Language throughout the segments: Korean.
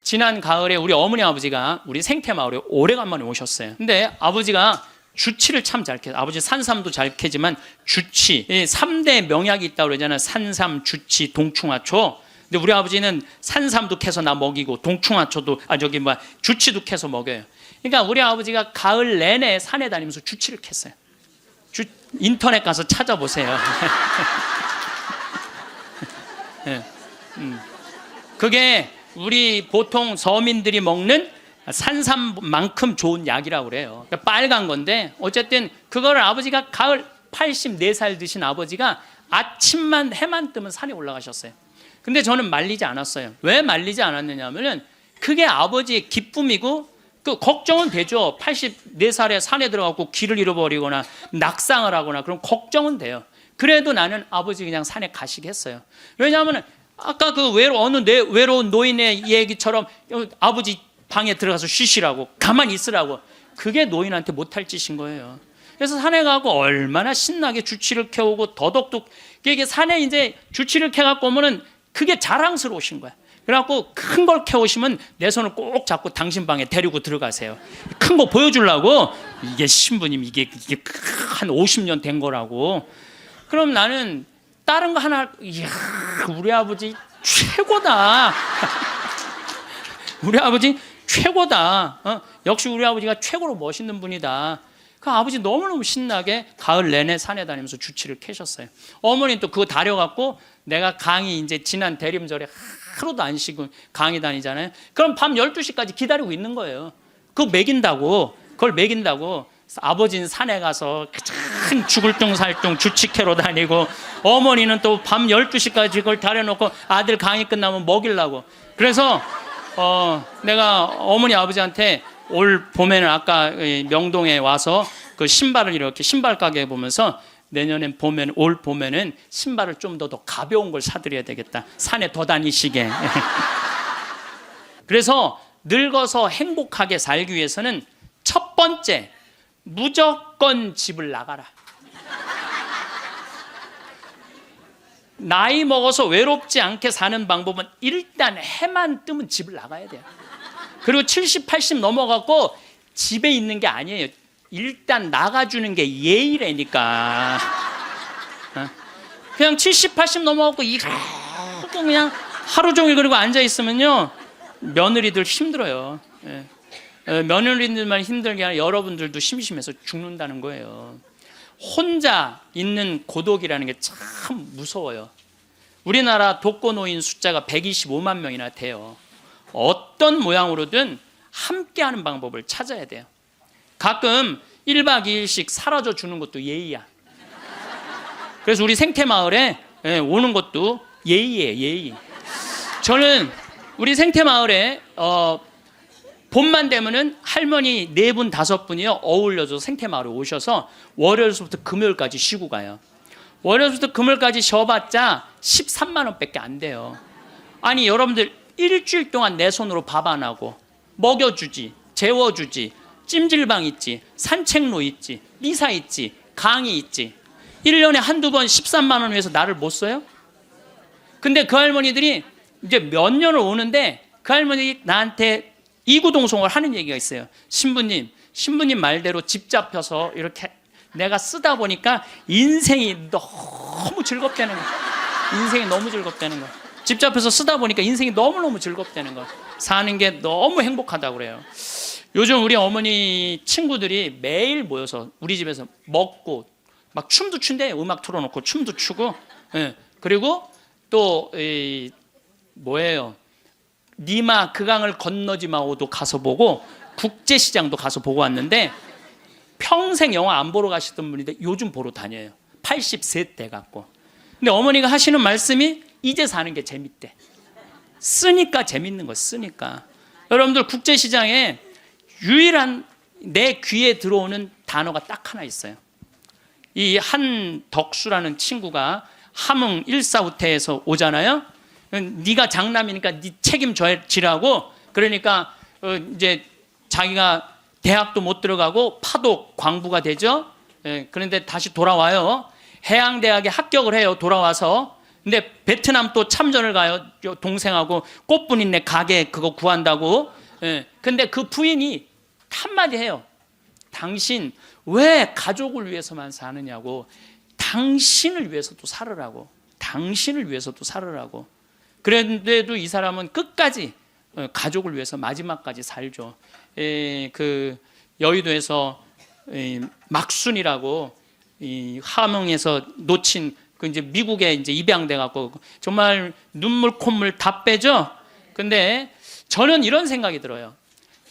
지난 가을에 우리 어머니 아버지가 우리 생태마을에 오래간만에 오셨어요. 근데 아버지가 주치를 참 잘 캐요. 아버지 산삼도 잘 캐지만 주치, 3대 명약이 있다고 그러잖아요. 산삼, 주치, 동충하초. 근데 우리 아버지는 산삼도 캐서 나 먹이고 동충하초도 주치도 캐서 먹여요. 그러니까 우리 아버지가 가을 내내 산에 다니면서 주치를 캤어요. 인터넷 가서 찾아보세요. 네. 그게 우리 보통 서민들이 먹는 산삼만큼 좋은 약이라고 그래요. 그러니까 빨간 건데 어쨌든 그거를 아버지가 가을 84살 드신 아버지가 아침만 해만 뜨면 산에 올라가셨어요. 근데 저는 말리지 않았어요. 왜 말리지 않았느냐 하면은 그게 아버지의 기쁨이고 그 걱정은 되죠. 84살에 산에 들어가고 길을 잃어버리거나 낙상을 하거나 그럼 걱정은 돼요. 그래도 나는 아버지 그냥 산에 가시게 했어요. 왜냐하면 아까 그 외로운 노인의 얘기처럼 아버지 방에 들어가서 쉬시라고 가만히 있으라고 그게 노인한테 못할 짓인 거예요. 그래서 산에 가고 얼마나 신나게 주치를 캐오고 더덕도 이게 산에 이제 주치를 캐갖고 오면은 그게 자랑스러우신 거야. 그래갖고 큰 걸 캐오시면 내 손을 꼭 잡고 당신 방에 데리고 들어가세요. 큰 거 보여주려고 이게 신부님 이게 한 50년 된 거라고. 그럼 나는 다른 거 하나 이야 우리 아버지 최고다. 우리 아버지 최고다. 역시 우리 아버지가 최고로 멋있는 분이다. 그 아버지 너무너무 신나게 가을 내내 산에 다니면서 주치를 캐셨어요. 어머니는 또 그거 다려갖고 내가 강의 이제 지난 대림절에 하루도 안 쉬고 강의 다니잖아요. 그럼 밤 12시까지 기다리고 있는 거예요. 그거 그걸 먹인다고. 아버지는 산에 가서 가장 죽을 둥 살 둥 주치 캐러 다니고 어머니는 또 밤 12시까지 그걸 다려놓고 아들 강의 끝나면 먹이려고. 그래서 내가 어머니 아버지한테 올 봄에는 아까 명동에 와서 그 신발을 이렇게 신발 가게 보면서 내년엔 올 봄에는 신발을 좀 더 가벼운 걸 사드려야 되겠다. 산에 더 다니시게. 그래서 늙어서 행복하게 살기 위해서는 첫 번째 무조건 집을 나가라. 나이 먹어서 외롭지 않게 사는 방법은 일단 해만 뜨면 집을 나가야 돼요. 그리고 70, 80 넘어가고 집에 있는 게 아니에요. 일단 나가주는 게 예의라니까. 그냥 70, 80 넘어가고 그냥 하루 종일 그리고 앉아 있으면요 며느리들 힘들어요. 며느리들만 힘들게 아니라 여러분들도 심심해서 죽는다는 거예요. 혼자 있는 고독이라는 게 참 무서워요. 우리나라 독거노인 숫자가 125만 명이나 돼요. 어떤 모양으로든 함께하는 방법을 찾아야 돼요. 가끔 1박 2일씩 사라져 주는 것도 예의야. 그래서 우리 생태마을에 오는 것도 예의예요. 예의. 저는 우리 생태마을에 봄만 되면은 할머니 4분 5분이요 어울려서 생태마을에 오셔서 월요일부터 금요일까지 쉬고 가요. 월요일부터 금요일까지 쉬어봤자 13만 원밖에 안 돼요. 아니 여러분들 일주일 동안 내 손으로 밥 안 하고 먹여주지, 재워주지, 찜질방 있지, 산책로 있지, 미사 있지, 강의 있지. 1년에 한두 번 13만 원 위해서 나를 못 써요? 근데 그 할머니들이 이제 몇 년을 오는데 그 할머니들이 나한테 이구동성을 하는 얘기가 있어요. 신부님 말대로 집 잡혀서 이렇게 내가 쓰다 보니까 인생이 너무 즐겁다는 거야. 인생이 너무 즐겁다는 거야. 집 잡혀서 쓰다 보니까 인생이 너무너무 즐겁다는 거야. 사는 게 너무 행복하다고 그래요. 요즘 우리 어머니 친구들이 매일 모여서 우리 집에서 먹고 막 춤도 춘대. 음악 틀어놓고 춤도 추고. 그리고 또 뭐예요? 니마 그 강을 건너지 마오도 가서 보고 국제시장도 가서 보고 왔는데 평생 영화 안 보러 가시던 분인데 요즘 보러 다녀요. 80세 돼 갖고. 근데 어머니가 하시는 말씀이 이제 사는 게 재밌대. 쓰니까 재밌는 거 쓰니까. 여러분들 국제시장에 유일한 내 귀에 들어오는 단어가 딱 하나 있어요. 이 한덕수라는 친구가 함흥 일사후퇴에서 오잖아요. 네가 장남이니까 네 책임져지라고. 그러니까 이제 자기가 대학도 못 들어가고 파독 광부가 되죠. 그런데 다시 돌아와요. 해양대학에 합격을 해요. 돌아와서. 근데 베트남 또 참전을 가요. 동생하고 꽃분이네 가게 그거 구한다고. 예. 근데 그 부인이 한마디 해요. 당신 왜 가족을 위해서만 사느냐고. 당신을 위해서도 살으라고. 당신을 위해서도 살으라고. 그런데도 이 사람은 끝까지 가족을 위해서 마지막까지 살죠. 그 여의도에서 막순이라고 하명에서 놓친 그 이제 미국에 이제 입양돼 갖고 정말 눈물 콧물 다 빼죠. 근데 저는 이런 생각이 들어요.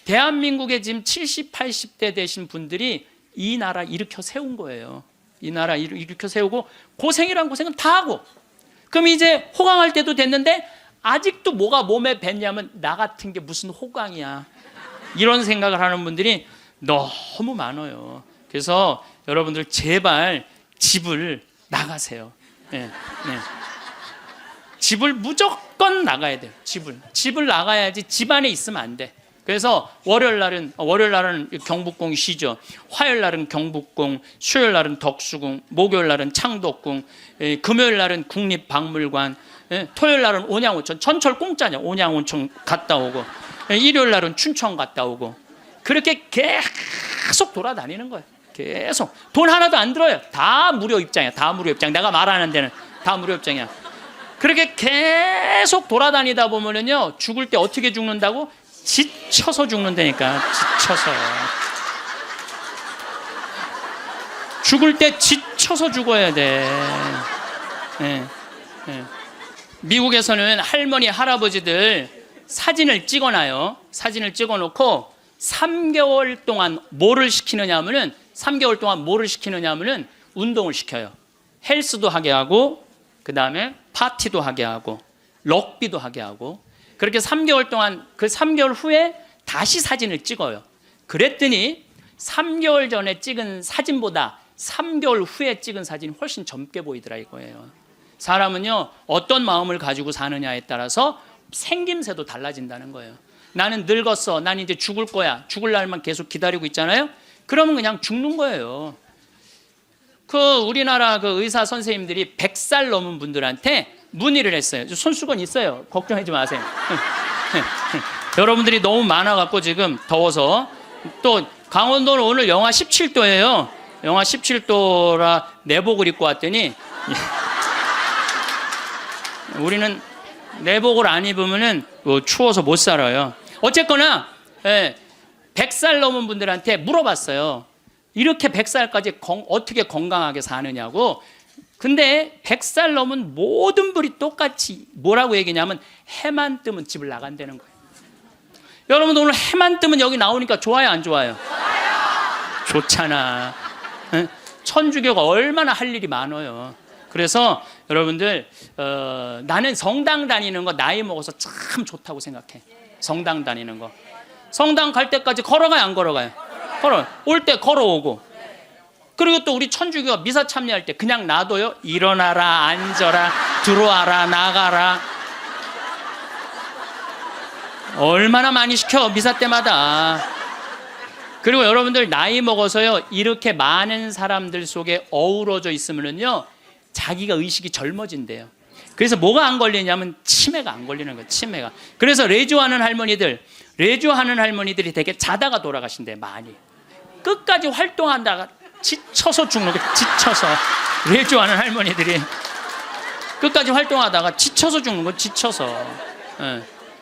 대한민국에 지금 70, 80대 되신 분들이 이 나라 일으켜 세운 거예요. 이 나라 일으켜 세우고 고생이란 고생은 다 하고, 그럼 이제 호강할 때도 됐는데 아직도 뭐가 몸에 뱉냐면 나 같은 게 무슨 호강이야, 이런 생각을 하는 분들이 너무 많아요. 그래서 여러분들 제발 집을 나가세요. 네, 네. 집을 무조건 나가야 돼요. 집을 나가야지 집 안에 있으면 안 돼. 그래서 월요일 날은 경복궁이 쉬죠. 화요일 날은 경복궁, 수요일 날은 덕수궁, 목요일 날은 창덕궁, 금요일 날은 국립박물관, 토요일 날은 온양온천, 전철 공짜냐, 온양온천 갔다 오고, 일요일 날은 춘천 갔다 오고, 그렇게 계속 돌아다니는 거예요. 계속 돈 하나도 안 들어요. 다 무료 입장이야. 다 무료 입장. 내가 말하는 데는 다 무료 입장이야. 그렇게 계속 돌아다니다 보면은요, 죽을 때 어떻게 죽는다고? 지쳐서 죽는다니까. 지쳐서. 죽을 때 지쳐서 죽어야 돼. 네. 네. 미국에서는 할머니 할아버지들 사진을 찍어놔요. 사진을 찍어놓고 3개월 동안 뭐를 시키느냐면은 3개월 동안 뭐를 시키느냐면은 운동을 시켜요. 헬스도 하게 하고, 그 다음에 파티도 하게 하고, 럭비도 하게 하고, 그렇게 3개월 동안, 그 3개월 후에 다시 사진을 찍어요. 그랬더니 3개월 전에 찍은 사진보다 3개월 후에 찍은 사진이 훨씬 젊게 보이더라 이거예요. 사람은요, 어떤 마음을 가지고 사느냐에 따라서 생김새도 달라진다는 거예요. 나는 늙었어, 난 이제 죽을 거야, 죽을 날만 계속 기다리고 있잖아요. 그러면 그냥 죽는 거예요. 그 우리나라 그 의사 선생님들이 100살 넘은 분들한테 문의를 했어요. 손수건 있어요. 걱정하지 마세요. 여러분들이 너무 많아갖고 지금 더워서. 또 강원도는 오늘 영하 17도예요. 영하 17도라 내복을 입고 왔더니 우리는 내복을 안 입으면은 추워서 못 살아요. 어쨌거나 100살 넘은 분들한테 물어봤어요. 이렇게 100살까지 어떻게 건강하게 사느냐고. 근데 100살 넘은 모든 분이 똑같이 뭐라고 얘기냐면 해만 뜨면 집을 나간다는 거예요. 여러분들 오늘 해만 뜨면 여기 나오니까 좋아요, 안 좋아요? 좋잖아. 천주교가 얼마나 할 일이 많아요. 그래서 여러분들 나는 성당 다니는 거 나이 먹어서 참 좋다고 생각해. 성당 다니는 거. 성당 갈 때까지 걸어가요, 안 걸어가요? 올 때 걸어오고. 그리고 또 우리 천주교가 미사 참여할 때 그냥 놔둬요? 일어나라, 앉아라, 들어와라, 나가라. 얼마나 많이 시켜, 미사 때마다. 그리고 여러분들 나이 먹어서요, 이렇게 많은 사람들 속에 어우러져 있으면요, 자기가 의식이 젊어진대요. 그래서 뭐가 안 걸리냐면 치매가 안 걸리는 거예요. 치매가. 그래서 레주하는 할머니들이 되게 자다가 돌아가신대. 많이 끝까지 활동한다가 지쳐서 죽는 거예요. 지쳐서. 레주하는 할머니들이 끝까지 활동하다가 지쳐서 죽는 거예요. 지쳐서.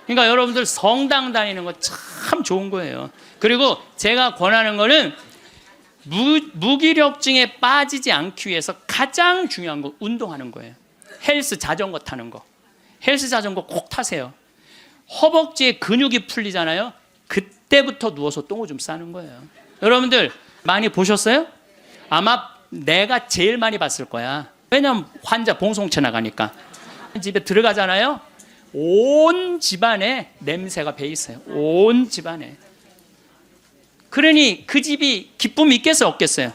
그러니까 여러분들 성당 다니는 거 참 좋은 거예요. 그리고 제가 권하는 거는 무기력증에 빠지지 않기 위해서 가장 중요한 거 운동하는 거예요. 헬스 자전거 타는 거. 헬스 자전거 꼭 타세요. 허벅지에 근육이 풀리잖아요. 그때부터 누워서 똥오줌 싸는 거예요. 여러분들 많이 보셨어요? 아마 내가 제일 많이 봤을 거야. 왜냐면 환자 봉송체 나가니까. 집에 들어가잖아요. 온 집안에 냄새가 배 있어요. 온 집안에. 그러니 그 집이 기쁨이 있겠어요, 없겠어요?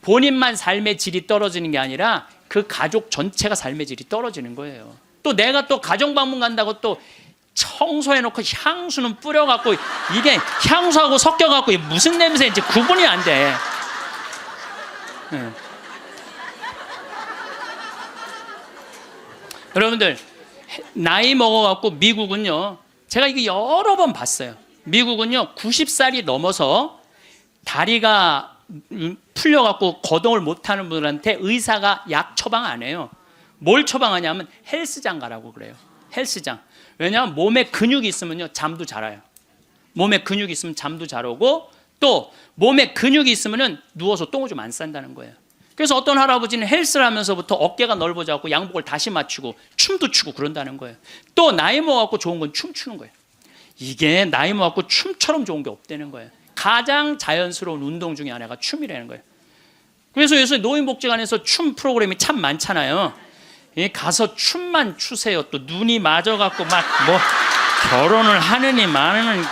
본인만 삶의 질이 떨어지는 게 아니라 그 가족 전체가 삶의 질이 떨어지는 거예요. 또 내가 또 가정방문 간다고 또 청소해놓고 향수는 뿌려갖고 이게 향수하고 섞여갖고 무슨 냄새인지 구분이 안 돼. 여러분들 나이 먹어갖고 미국은요, 제가 이거 여러 번 봤어요. 미국은요 90살이 넘어서 다리가 풀려갖고 거동을 못하는 분들한테 의사가 약 처방 안 해요. 뭘 처방하냐면 헬스장 가라고 그래요. 헬스장. 왜냐하면 몸에 근육이 있으면요 잠도 잘 와요. 몸에 근육이 있으면 잠도 잘 오고, 또 몸에 근육이 있으면 누워서 똥오줌 안 싼다는 거예요. 그래서 어떤 할아버지는 헬스를 하면서부터 어깨가 넓어져갖고 양복을 다시 맞추고 춤도 추고 그런다는 거예요. 또 나이 먹어갖고 좋은 건 춤추는 거예요. 이게 나이 먹어갖고 춤처럼 좋은 게 없다는 거예요. 가장 자연스러운 운동 중에 하나가 춤이라는 거예요. 그래서 요새 노인복지관에서 춤 프로그램이 참 많잖아요. 가서 춤만 추세요. 또 눈이 맞아갖고 막 뭐 결혼을 하느니 마느니.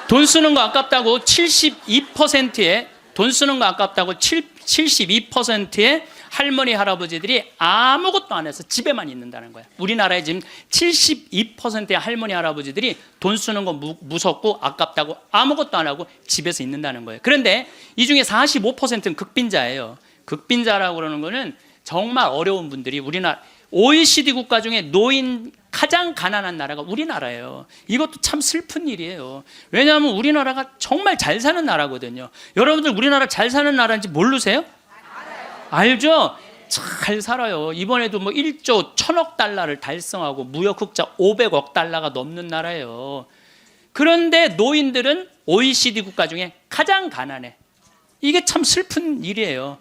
돈 쓰는 거 아깝다고 72%의 돈 쓰는 거 아깝다고 72%의 할머니 할아버지들이 아무것도 안 해서 집에만 있는다는 거야. 우리나라에 지금 72%의 할머니 할아버지들이 돈 쓰는 거 무섭고 아깝다고 아무것도 안 하고 집에서 있는다는 거예요. 그런데 이 중에 45%는 극빈자예요. 극빈자라고 그러는 거는 정말 어려운 분들이, 우리나라 OECD 국가 중에 노인 가장 가난한 나라가 우리나라예요. 이것도 참 슬픈 일이에요. 왜냐하면 우리나라가 정말 잘 사는 나라거든요. 여러분들 우리나라 잘 사는 나라인지 모르세요? 알죠? 잘 살아요. 이번에도 뭐 1조 1000억 달러를 달성하고 무역 흑자 500억 달러가 넘는 나라예요. 그런데 노인들은 OECD 국가 중에 가장 가난해. 이게 참 슬픈 일이에요.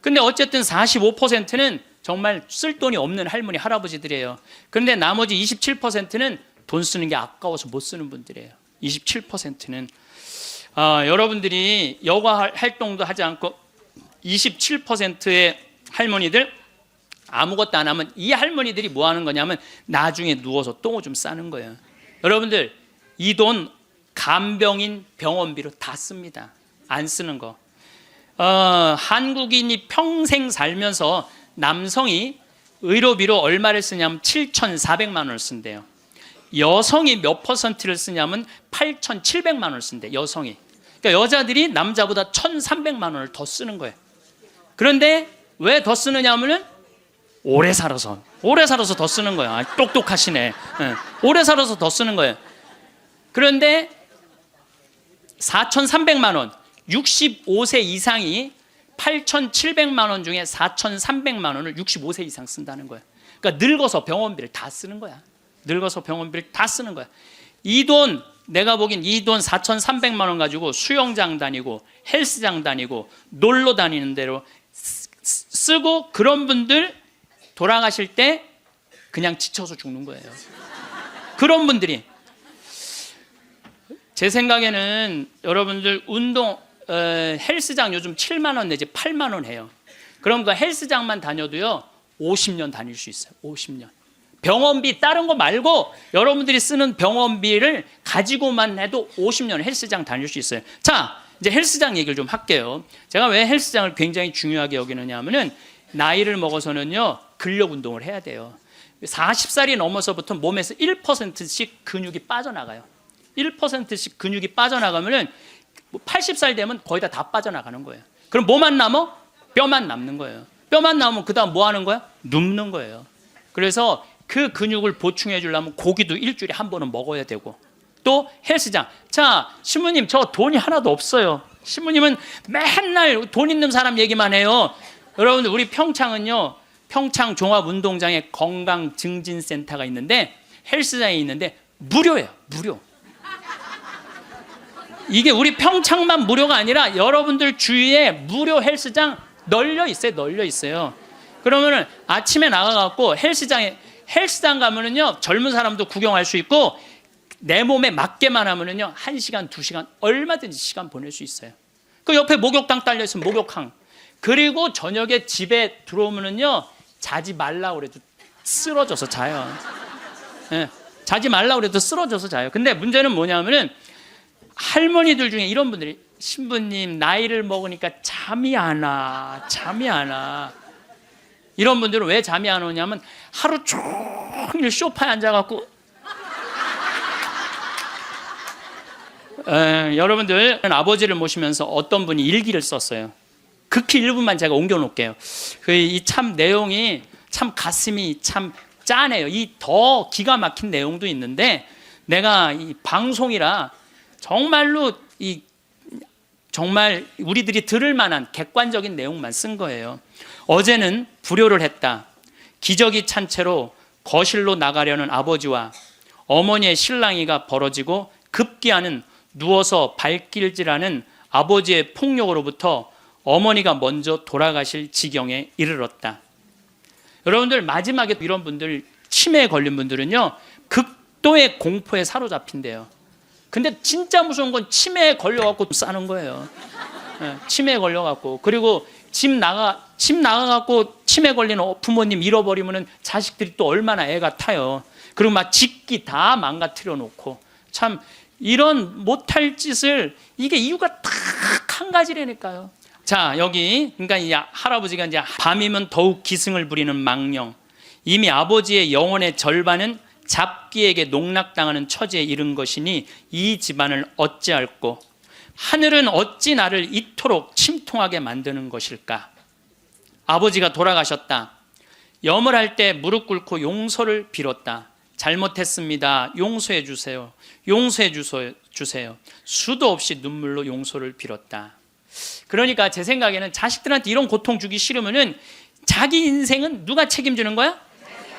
근데 어쨌든 45%는 정말 쓸 돈이 없는 할머니 할아버지들이에요. 그런데 나머지 27%는 돈 쓰는 게 아까워서 못 쓰는 분들이에요. 27%는 여러분들이 여가 활동도 하지 않고 27%의 할머니들 아무것도 안 하면, 이 할머니들이 뭐 하는 거냐면 나중에 누워서 똥오줌 싸는 거예요. 여러분들 이 돈 간병인 병원비로 다 씁니다. 안 쓰는 거. 한국인이 평생 살면서 남성이 의료비로 얼마를 쓰냐면 7,400만 원을 쓴대요. 여성이 몇 퍼센트를 쓰냐면 8,700만 원을 쓴대. 여성이. 그러니까 여자들이 남자보다 1,300만 원을 더 쓰는 거예요. 그런데 왜 더 쓰느냐 하면은 오래 살아서 더 쓰는 거야. 똑똑하시네. 오래 살아서 더 쓰는 거예요. 그런데 4,300만 원, 65세 이상이 8,700만 원 중에 4,300만 원을 65세 이상 쓴다는 거예요. 그러니까 늙어서 병원비를 다 쓰는 거야. 늙어서 병원비를 다 쓰는 거야. 이 돈, 내가 보기엔 이 돈 4,300만 원 가지고 수영장 다니고 헬스장 다니고 놀러 다니는 대로 쓰고, 그런 분들 돌아가실 때 그냥 지쳐서 죽는 거예요. 그런 분들이. 제 생각에는 여러분들 운동 헬스장 요즘 7만 원 내지 8만 원 해요. 그럼 그 헬스장만 다녀도요 50년 다닐 수 있어요. 50년. 병원비 다른 거 말고 여러분들이 쓰는 병원비를 가지고만 해도 50년 헬스장 다닐 수 있어요. 자, 이제 헬스장 얘기를 좀 할게요. 제가 왜 헬스장을 굉장히 중요하게 여기느냐 하면은 나이를 먹어서는요 근력 운동을 해야 돼요. 40살이 넘어서부터 몸에서 1%씩 근육이 빠져나가요. 1%씩 근육이 빠져나가면은 80살 되면 거의 다 빠져나가는 거예요. 그럼 뭐만 남아? 뼈만 남는 거예요. 뼈만 남으면 그 다음 뭐 하는 거야? 눕는 거예요. 그래서 그 근육을 보충해 주려면 고기도 일주일에 한 번은 먹어야 되고, 또 헬스장. 자, 신부님 저 돈이 하나도 없어요. 신부님은 맨날 돈 있는 사람 얘기만 해요. 여러분들 우리 평창은요, 평창 종합운동장에 건강증진센터가 있는데, 헬스장에 있는데 무료예요. 무료. 이게 우리 평창만 무료가 아니라 여러분들 주위에 무료 헬스장 널려 있어요. 그러면은 아침에 나가갖고 헬스장 가면은요 젊은 사람도 구경할 수 있고, 내 몸에 맞게만 하면은요 1시간, 2시간 얼마든지 시간 보낼 수 있어요. 그 옆에 목욕탕 딸려 있으면 목욕탕. 그리고 저녁에 집에 들어오면은요 자지 말라고 그래도 쓰러져서 자요. 네, 자지 말라고 그래도 쓰러져서 자요. 근데 문제는 뭐냐면은 할머니들 중에 이런 분들이, 신부님 나이를 먹으니까 잠이 안 와. 이런 분들은 왜 잠이 안 오냐면 하루 종일 소파에 앉아갖고 여러분들 아버지를 모시면서 어떤 분이 일기를 썼어요. 극히 일부만 제가 옮겨놓을게요. 이 참 내용이 참 가슴이 참 짠해요. 이 더 기가 막힌 내용도 있는데 내가 이 방송이라 정말로 정말 우리들이 들을 만한 객관적인 내용만 쓴 거예요. 어제는 불효를 했다. 기저귀 찬 채로 거실로 나가려는 아버지와 어머니의 실랑이가 벌어지고 급기야는 누워서 발길질하는 아버지의 폭력으로부터 어머니가 먼저 돌아가실 지경에 이르렀다. 여러분들 마지막에 이런 분들 치매에 걸린 분들은요 극도의 공포에 사로잡힌대요. 근데 진짜 무서운 건 치매에 걸려갖고 싸는 거예요. 치매에 걸려갖고 그리고 집 나가갖고 치매 걸리는 부모님 잃어버리면은 자식들이 또 얼마나 애가 타요. 그리고 막 짓기 다 망가뜨려 놓고 참 이런 못할 짓을 이게 이유가 딱 한 가지라니까요. 자 여기 그러니까 이 할아버지가 이제 밤이면 더욱 기승을 부리는 망령 이미 아버지의 영혼의 절반은 잡기에게 농락당하는 처지에 이른 것이니 이 집안을 어찌할꼬 하늘은 어찌 나를 이토록 침통하게 만드는 것일까. 아버지가 돌아가셨다. 염을 할 때 무릎 꿇고 용서를 빌었다. 잘못했습니다. 용서해 주세요. 용서해 주세요. 수도 없이 눈물로 용서를 빌었다. 그러니까 제 생각에는 자식들한테 이런 고통 주기 싫으면은 자기 인생은 누가 책임지는 거야?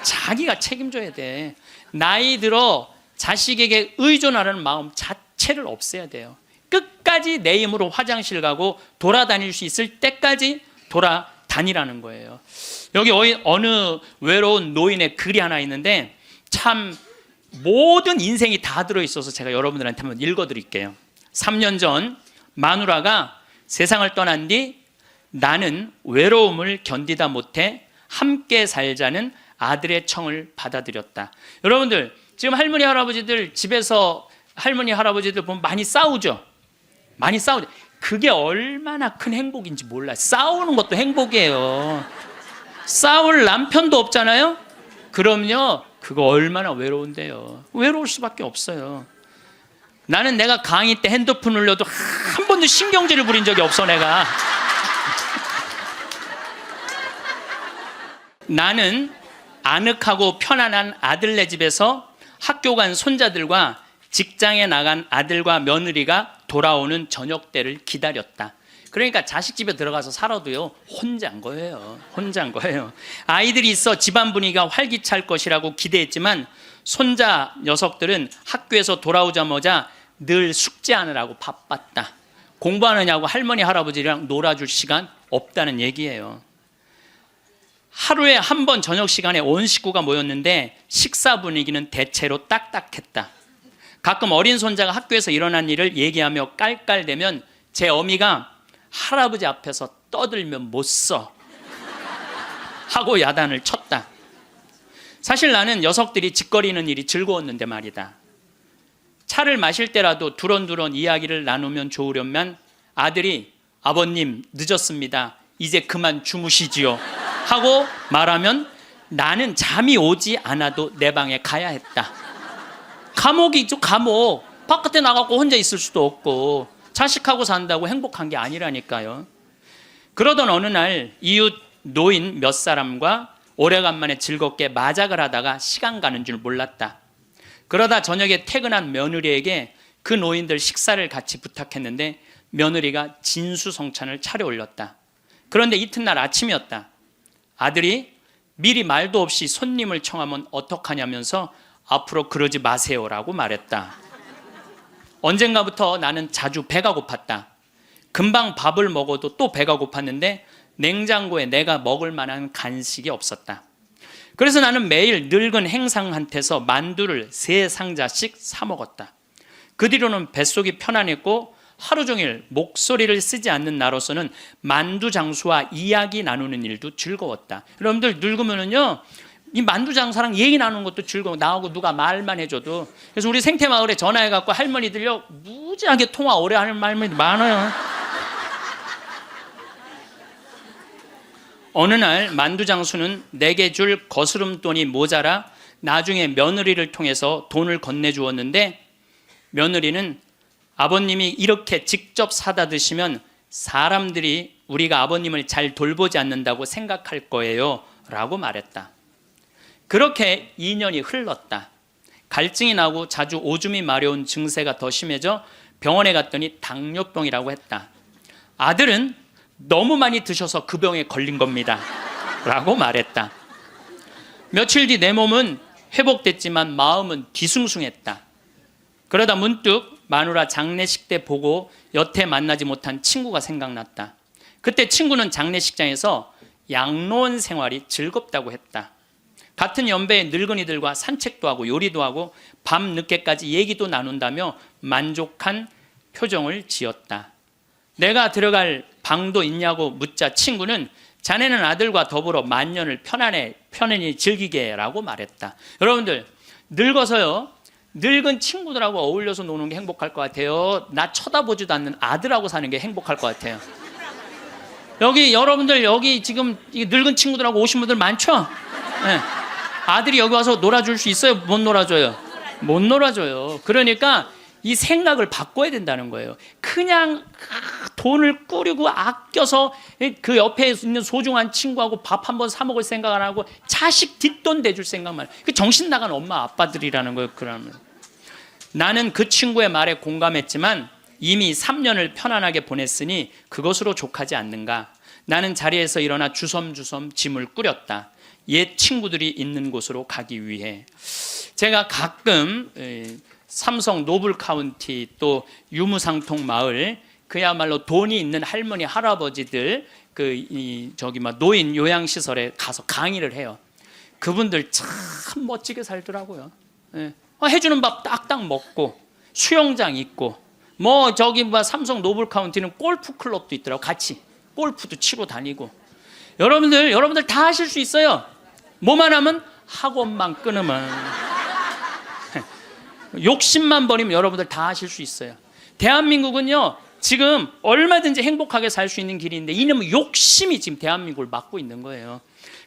자기가 책임져야 돼. 나이 들어 자식에게 의존하려는 마음 자체를 없애야 돼요. 끝까지 내 힘으로 화장실 가고 돌아다닐 수 있을 때까지 돌아다니라는 거예요. 여기 어느 외로운 노인의 글이 하나 있는데 참 모든 인생이 다 들어있어서 제가 여러분들한테 한번 읽어드릴게요. 3년 전 마누라가 세상을 떠난 뒤 나는 외로움을 견디다 못해 함께 살자는 아들의 청을 받아들였다. 여러분들 지금 할머니 할아버지들 집에서 할머니 할아버지들 보면 많이 싸우죠. 많이 싸우죠. 그게 얼마나 큰 행복인지 몰라요. 싸우는 것도 행복이에요. 싸울 남편도 없잖아요. 그럼요 그거 얼마나 외로운데요. 외로울 수밖에 없어요. 나는 내가 강의 때 핸드폰 울려도 한 번도 신경질을 부린 적이 없어. 내가 나는 아늑하고 편안한 아들네 집에서 학교 간 손자들과 직장에 나간 아들과 며느리가 돌아오는 저녁 때를 기다렸다. 그러니까 자식 집에 들어가서 살아도요 혼자인 거예요. 혼자인 거예요. 아이들이 있어 집안 분위기가 활기찰 것이라고 기대했지만 손자 녀석들은 학교에서 돌아오자마자 늘 숙제하느라고 바빴다. 공부하느냐고 할머니 할아버지랑 놀아줄 시간 없다는 얘기예요. 하루에 한 번 저녁 시간에 온 식구가 모였는데 식사 분위기는 대체로 딱딱했다. 가끔 어린 손자가 학교에서 일어난 일을 얘기하며 깔깔대면 제 어미가 할아버지 앞에서 떠들면 못 써 하고 야단을 쳤다. 사실 나는 녀석들이 짓거리는 일이 즐거웠는데 말이다. 차를 마실 때라도 두런두런 이야기를 나누면 좋으련만 아들이 아버님 늦었습니다. 이제 그만 주무시지요 하고 말하면 나는 잠이 오지 않아도 내 방에 가야 했다. 감옥이 있죠. 감옥. 바깥에 나가고 혼자 있을 수도 없고 자식하고 산다고 행복한 게 아니라니까요. 그러던 어느 날 이웃 노인 몇 사람과 오래간만에 즐겁게 마작을 하다가 시간 가는 줄 몰랐다. 그러다 저녁에 퇴근한 며느리에게 그 노인들 식사를 같이 부탁했는데 며느리가 진수성찬을 차려 올렸다. 그런데 이튿날 아침이었다. 아들이 미리 말도 없이 손님을 청하면 어떡하냐면서 앞으로 그러지 마세요라고 말했다. 언젠가부터 나는 자주 배가 고팠다. 금방 밥을 먹어도 또 배가 고팠는데 냉장고에 내가 먹을 만한 간식이 없었다. 그래서 나는 매일 늙은 행상한테서 만두를 3상자씩 사 먹었다. 그 뒤로는 뱃속이 편안했고 하루 종일 목소리를 쓰지 않는 나로서는 만두 장수와 이야기 나누는 일도 즐거웠다. 여러분들 늙으면은요 이 만두 장사랑 얘기 나누는 것도 즐거워. 나하고 누가 말만 해줘도. 그래서 우리 생태마을에 전화해갖고 할머니들요 무지하게 통화 오래 하는 말들이 많아요. 어느 날 만두 장수는 내게 줄 거스름돈이 모자라 나중에 며느리를 통해서 돈을 건네주었는데 며느리는 아버님이 이렇게 직접 사다 드시면 사람들이 우리가 아버님을 잘 돌보지 않는다고 생각할 거예요 라고 말했다. 그렇게 2년이 흘렀다. 갈증이 나고 자주 오줌이 마려운 증세가 더 심해져 병원에 갔더니 당뇨병이라고 했다. 아들은 너무 많이 드셔서 그 병에 걸린 겁니다 라고 말했다. 며칠 뒤 내 몸은 회복됐지만 마음은 뒤숭숭했다. 그러다 문득 마누라 장례식 때 보고 여태 만나지 못한 친구가 생각났다. 그때 친구는 장례식장에서 양로원 생활이 즐겁다고 했다. 같은 연배의 늙은이들과 산책도 하고 요리도 하고 밤 늦게까지 얘기도 나눈다며 만족한 표정을 지었다. 내가 들어갈 방도 있냐고 묻자 친구는 자네는 아들과 더불어 만년을 편안히 즐기게 라고 말했다. 여러분들, 늙어서요, 늙은 친구들하고 어울려서 노는 게 행복할 것 같아요? 나 쳐다보지도 않는 아들하고 사는 게 행복할 것 같아요? 여러분들 여기 지금 늙은 친구들하고 오신 분들 많죠? 네. 아들이 여기 와서 놀아줄 수 있어요? 못 놀아줘요? 못 놀아줘요. 그러니까 이 생각을 바꿔야 된다는 거예요. 그냥 돈을 꾸리고 아껴서 그 옆에 있는 소중한 친구하고 밥 한번 사 먹을 생각 안 하고 자식 뒷돈 대줄 생각만. 그 정신 나간 엄마 아빠들이라는 거예요. 그러면 나는 그 친구의 말에 공감했지만 이미 3년을 편안하게 보냈으니 그것으로 족하지 않는가. 나는 자리에서 일어나 주섬주섬 짐을 꾸렸다. 옛 친구들이 있는 곳으로 가기 위해. 제가 가끔 삼성 노블카운티 또 유무상통 마을, 그야말로 돈이 있는 할머니 할아버지들 노인 요양시설에 가서 강의를 해요. 그분들 참 멋지게 살더라고요. 해주는 밥 딱딱 먹고 수영장 있고 삼성 노블카운티는 골프 클럽도 있더라고. 같이 골프도 치러 다니고. 여러분들 다 하실 수 있어요. 뭐만 하면 학원만 끊으면 욕심만 버리면 여러분들 다 하실 수 있어요. 대한민국은요 지금 얼마든지 행복하게 살 수 있는 길인데 이놈의 욕심이 지금 대한민국을 막고 있는 거예요.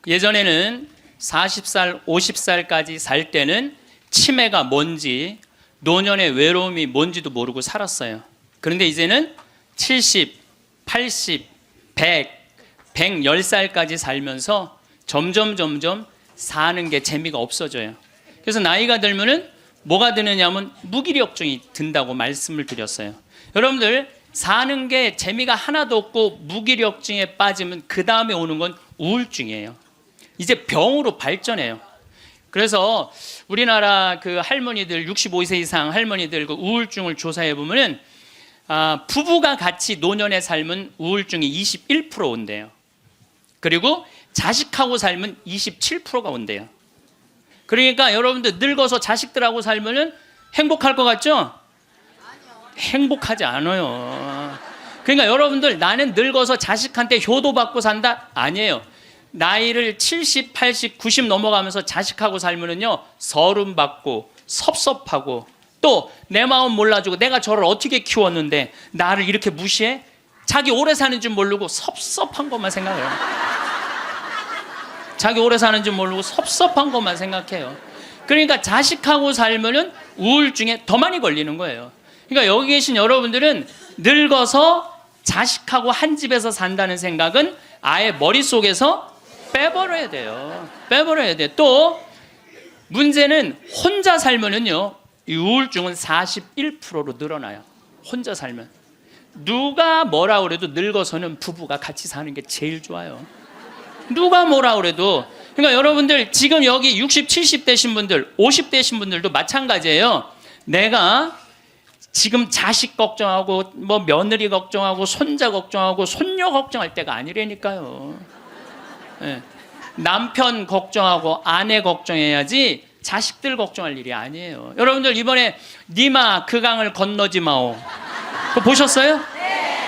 예전에는 40살 50살까지 살 때는 치매가 뭔지 노년의 외로움이 뭔지도 모르고 살았어요. 그런데 이제는 70, 80, 100, 110살까지 살면서 점점 사는 게 재미가 없어져요. 그래서 나이가 들면은 뭐가 드느냐면 무기력증이 든다고 말씀을 드렸어요. 여러분들 사는 게 재미가 하나도 없고 무기력증에 빠지면 그 다음에 오는 건 우울증이에요. 이제 병으로 발전해요. 그래서 우리나라 그 할머니들 65세 이상 할머니들 그 우울증을 조사해 보면은 부부가 같이 노년에 살면 우울증이 21% 온대요. 그리고 자식하고 살면 27%가 온대요. 그러니까 여러분들 늙어서 자식들하고 살면은 행복할 것 같죠? 행복하지 않아요. 그러니까 여러분들 나는 늙어서 자식한테 효도받고 산다? 아니에요. 나이를 70, 80, 90 넘어가면서 자식하고 살면은요 서름받고 섭섭하고 또 내 마음 몰라주고 내가 저를 어떻게 키웠는데 나를 이렇게 무시해? 자기 오래 사는 줄 모르고 섭섭한 것만 생각해요. 자기 오래 사는 줄 모르고 섭섭한 것만 생각해요. 그러니까 자식하고 살면은 우울증에 더 많이 걸리는 거예요. 그러니까 여기 계신 여러분들은 늙어서 자식하고 한 집에서 산다는 생각은 아예 머릿속에서 빼버려야 돼요. 빼버려야 돼. 또 문제는 혼자 살면은요 이 우울증은 41%로 늘어나요. 혼자 살면. 누가 뭐라 그래도 늙어서는 부부가 같이 사는 게 제일 좋아요. 누가 뭐라 그래도. 그러니까 여러분들 지금 여기 60, 70 되신 분들, 50 되신 분들도 마찬가지예요. 내가 지금 자식 걱정하고 며느리 걱정하고 손자 걱정하고 손녀 걱정할 때가 아니라니까요. 네. 남편 걱정하고 아내 걱정해야지 자식들 걱정할 일이 아니에요. 여러분들 이번에 니마 그 강을 건너지 마오. 그거 보셨어요?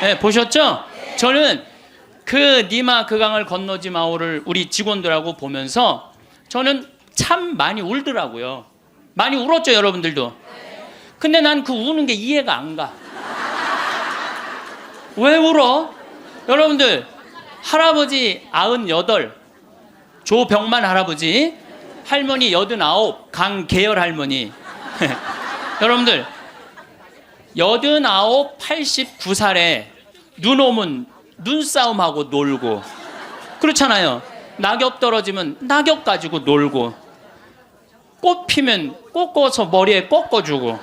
네, 보셨죠? 저는 그 니마 그 강을 건너지 마오를 우리 직원들하고 보면서 저는 참 많이 울더라고요. 많이 울었죠, 여러분들도. 근데 난 그 우는 게 이해가 안 가. 왜 울어? 여러분들 할아버지 98, 조병만 할아버지, 할머니 89, 강계열 할머니. 여러분들 89, 89살에 눈 오면 눈싸움하고 놀고 그렇잖아요. 낙엽 떨어지면 낙엽 가지고 놀고 꽃 피면 꽃 꽂아서 머리에 꺾어주고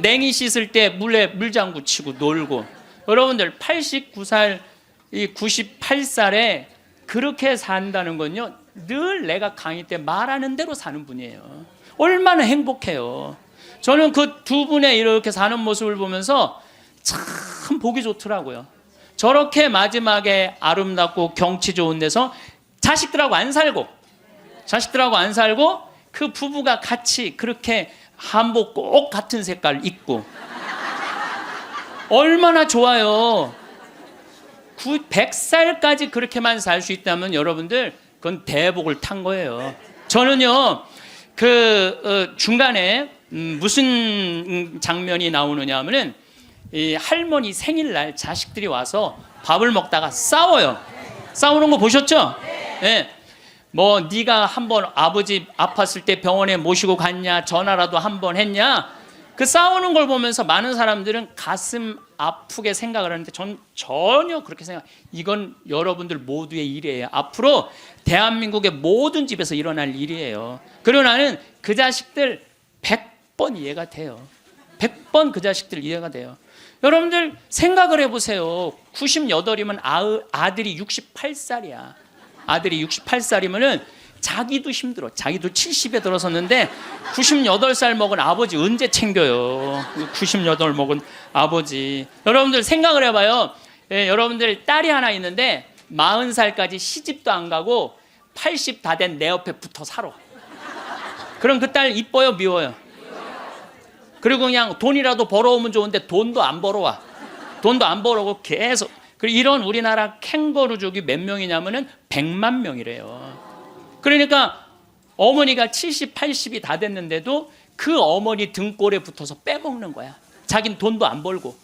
냉이 씻을 때 물에 물장구 치고 놀고 여러분들 89살, 98살에 그렇게 산다는 건요 늘 내가 강의 때 말하는 대로 사는 분이에요. 얼마나 행복해요. 저는 그 두 분의 이렇게 사는 모습을 보면서 참 보기 좋더라고요. 저렇게 마지막에 아름답고 경치 좋은 데서 자식들하고 안 살고 그 부부가 같이 그렇게 한복 꼭 같은 색깔 입고 얼마나 좋아요. 100살까지 그렇게만 살 수 있다면 여러분들 그건 대복을 탄 거예요. 저는요 중간에 무슨 장면이 나오느냐 하면은 이 할머니 생일날 자식들이 와서 밥을 먹다가 싸워요. 싸우는 거 보셨죠? 네. 뭐 네가 한번 아버지 아팠을 때 병원에 모시고 갔냐, 전화라도 한번 했냐. 그 싸우는 걸 보면서 많은 사람들은 가슴 아프게 생각을 하는데 전 전혀 그렇게 이건 여러분들 모두의 일이에요. 앞으로 대한민국의 모든 집에서 일어날 일이에요. 그리고 나는 그 자식들 100번 이해가 돼요. 100번 그 자식들 이해가 돼요. 여러분들 생각을 해보세요. 98이면 아들이 68살이야. 아들이 68살이면은 자기도 힘들어. 자기도 70에 들어섰는데 98살 먹은 아버지 언제 챙겨요? 98 먹은 아버지. 여러분들 생각을 해봐요. 여러분들 딸이 하나 있는데 40살까지 시집도 안 가고 80 다 된 내 옆에 붙어 살아. 그럼 그 딸 이뻐요, 미워요? 그리고 그냥 돈이라도 벌어오면 좋은데 돈도 안 벌어와. 돈도 안 벌어오고 계속. 그리고 이런 우리나라 캥거루족이 몇 명이냐면은 100만 명이래요. 그러니까 어머니가 70, 80이 다 됐는데도 그 어머니 등골에 붙어서 빼먹는 거야. 자긴 돈도 안 벌고.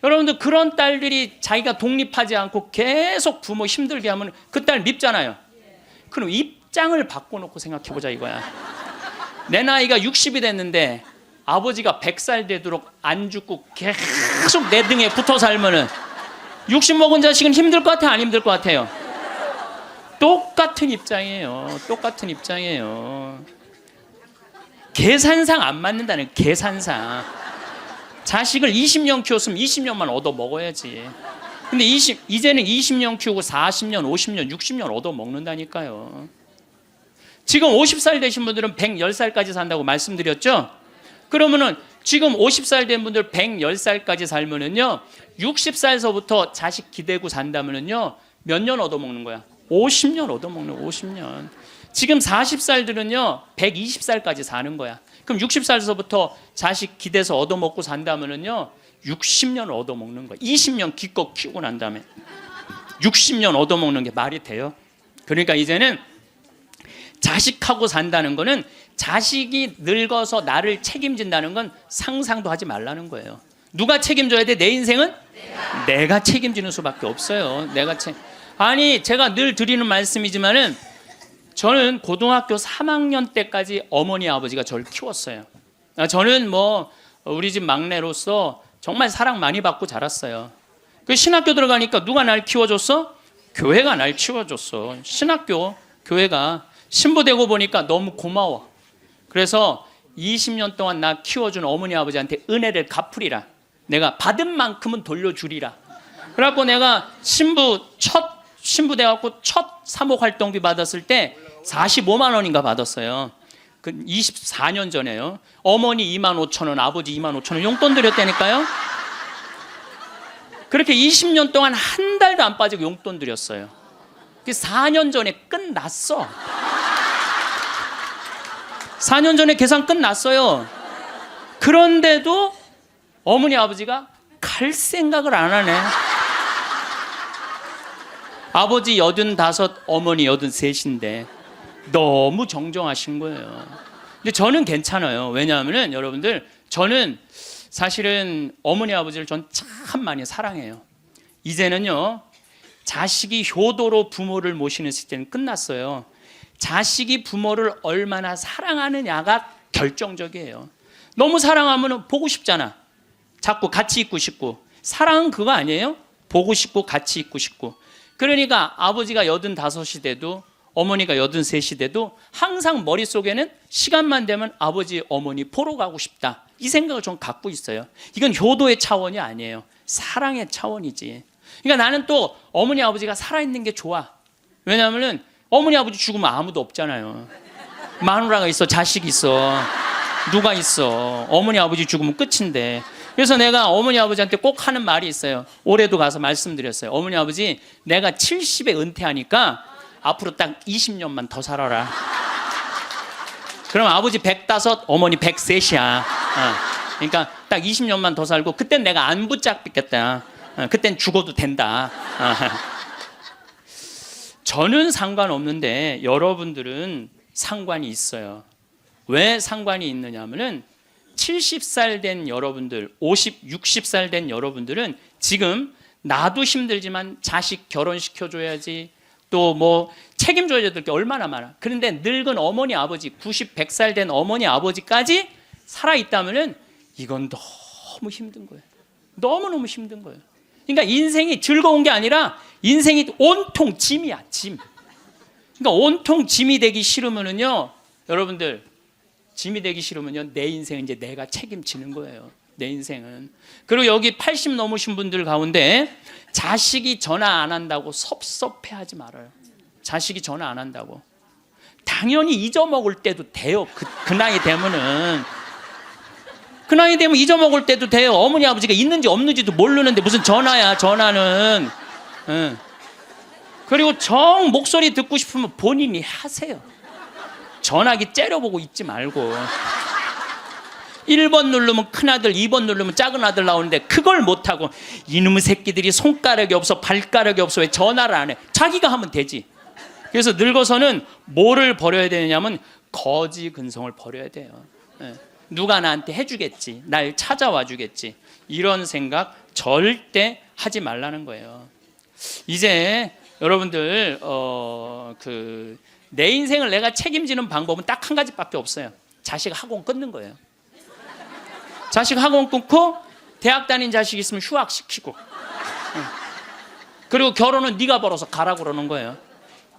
여러분들 그런 딸들이 자기가 독립하지 않고 계속 부모 힘들게 하면 그 딸 밉잖아요. 그럼 입장을 바꿔놓고 생각해보자 이거야. 내 나이가 60이 됐는데 아버지가 100살 되도록 안 죽고 계속 내 등에 붙어 살면은 60 먹은 자식은 힘들 것 같아요? 안 힘들 것 같아요? 똑같은 입장이에요. 계산상 안 맞는다는 계산상. 자식을 20년 키웠으면 20년만 얻어 먹어야지. 근데 이제는 20년 키우고 40년, 50년, 60년 얻어 먹는다니까요. 지금 50살 되신 분들은 110살까지 산다고 말씀드렸죠? 그러면은 지금 50살 된 분들 110살까지 살면은요, 60살서부터 자식 기대고 산다면은요, 몇 년 얻어먹는 거야? 50년 얻어먹는 50년. 지금 40살들은요, 120살까지 사는 거야. 그럼 60살서부터 자식 기대서 얻어먹고 산다면은요, 60년 얻어먹는 거야. 20년 기껏 키우고 난 다음에 60년 얻어먹는 게 말이 돼요? 그러니까 이제는 자식하고 산다는 거는 자식이 늙어서 나를 책임진다는 건 상상도 하지 말라는 거예요. 누가 책임져야 돼? 내 인생은? 내가 책임지는 수밖에 없어요. 아니 제가 늘 드리는 말씀이지만은 저는 고등학교 3학년 때까지 어머니 아버지가 저를 키웠어요. 저는 뭐 우리 집 막내로서 정말 사랑 많이 받고 자랐어요. 그 신학교 들어가니까 누가 날 키워줬어? 교회가 날 키워줬어. 신학교 교회가 신부되고 보니까 너무 고마워. 그래서 20년 동안 나 키워준 어머니 아버지한테 은혜를 갚으리라. 내가 받은 만큼은 돌려주리라. 그래갖고 내가 신부 돼갖고 첫 사목 활동비 받았을 때 45만 원인가 받았어요. 그 24년 전에요. 어머니 25,000원, 아버지 25,000원 용돈 드렸다니까요. 그렇게 20년 동안 한 달도 안 빠지고 용돈 드렸어요. 4년 전에 끝났어. 4년 전에 계산 끝났어요. 그런데도 어머니 아버지가 갈 생각을 안 하네. 아버지 85, 어머니 83인데 너무 정정하신 거예요. 근데 저는 괜찮아요. 왜냐하면 여러분들 저는 사실은 어머니 아버지를 전 참 많이 사랑해요. 이제는요 자식이 효도로 부모를 모시는 시대는 끝났어요. 자식이 부모를 얼마나 사랑하느냐가 결정적이에요. 너무 사랑하면 보고 싶잖아. 자꾸 같이 있고 싶고. 사랑은 그거 아니에요? 보고 싶고 같이 있고 싶고. 그러니까 아버지가 85이 돼도 어머니가 83이 돼도 항상 머릿속에는 시간만 되면 아버지 어머니 보러 가고 싶다, 이 생각을 좀 갖고 있어요. 이건 효도의 차원이 아니에요. 사랑의 차원이지. 그러니까 나는 또 어머니 아버지가 살아있는 게 좋아. 왜냐하면 어머니 아버지 죽으면 아무도 없잖아요. 마누라가 있어, 자식이 있어, 누가 있어. 어머니 아버지 죽으면 끝인데. 그래서 내가 어머니 아버지한테 꼭 하는 말이 있어요. 올해도 가서 말씀드렸어요. 어머니 아버지, 내가 70에 은퇴하니까 앞으로 딱 20년만 더 살아라. 그럼 아버지 105, 어머니 103이야. 그러니까 딱 20년만 더 살고 그땐 내가 안 붙잡겠다. 그땐 죽어도 된다. 저는 상관없는데 여러분들은 상관이 있어요. 왜 상관이 있느냐 하면은 70살 된 여러분들, 50, 60살 된 여러분들은 지금 나도 힘들지만 자식 결혼시켜줘야지, 또 뭐 책임져야 될 게 얼마나 많아. 그런데 늙은 어머니 아버지, 90, 100살 된 어머니 아버지까지 살아있다면은 이건 너무 힘든 거예요. 너무너무 힘든 거예요. 그러니까 인생이 즐거운 게 아니라 인생이 온통 짐이야, 짐. 그러니까 온통 짐이 되기 싫으면은요, 여러분들, 짐이 되기 싫으면요, 내 인생은 이제 내가 책임지는 거예요. 내 인생은. 그리고 여기 80 넘으신 분들 가운데 자식이 전화 안 한다고 섭섭해하지 말아요. 자식이 전화 안 한다고. 당연히 잊어먹을 때도 돼요. 그 나이 되면은. 그 나이 되면 잊어먹을 때도 돼요. 어머니 아버지가 있는지 없는지도 모르는데 무슨 전화야, 전화는. 그리고 정 목소리 듣고 싶으면 본인이 하세요. 전화기 째려보고 있지 말고. 1번 누르면 큰아들, 2번 누르면 작은 아들 나오는데 그걸 못하고 이놈의 새끼들이 손가락이 없어, 발가락이 없어, 왜 전화를 안 해? 자기가 하면 되지. 그래서 늙어서는 뭐를 버려야 되냐면 거지 근성을 버려야 돼요. 누가 나한테 해주겠지, 날 찾아와 주겠지, 이런 생각 절대 하지 말라는 거예요. 이제 여러분들 내 인생을 내가 책임지는 방법은 딱 한 가지밖에 없어요. 자식 학원 끊는 거예요. 자식 학원 끊고 대학 다닌 자식 있으면 휴학시키고, 그리고 결혼은 네가 벌어서 가라고 그러는 거예요.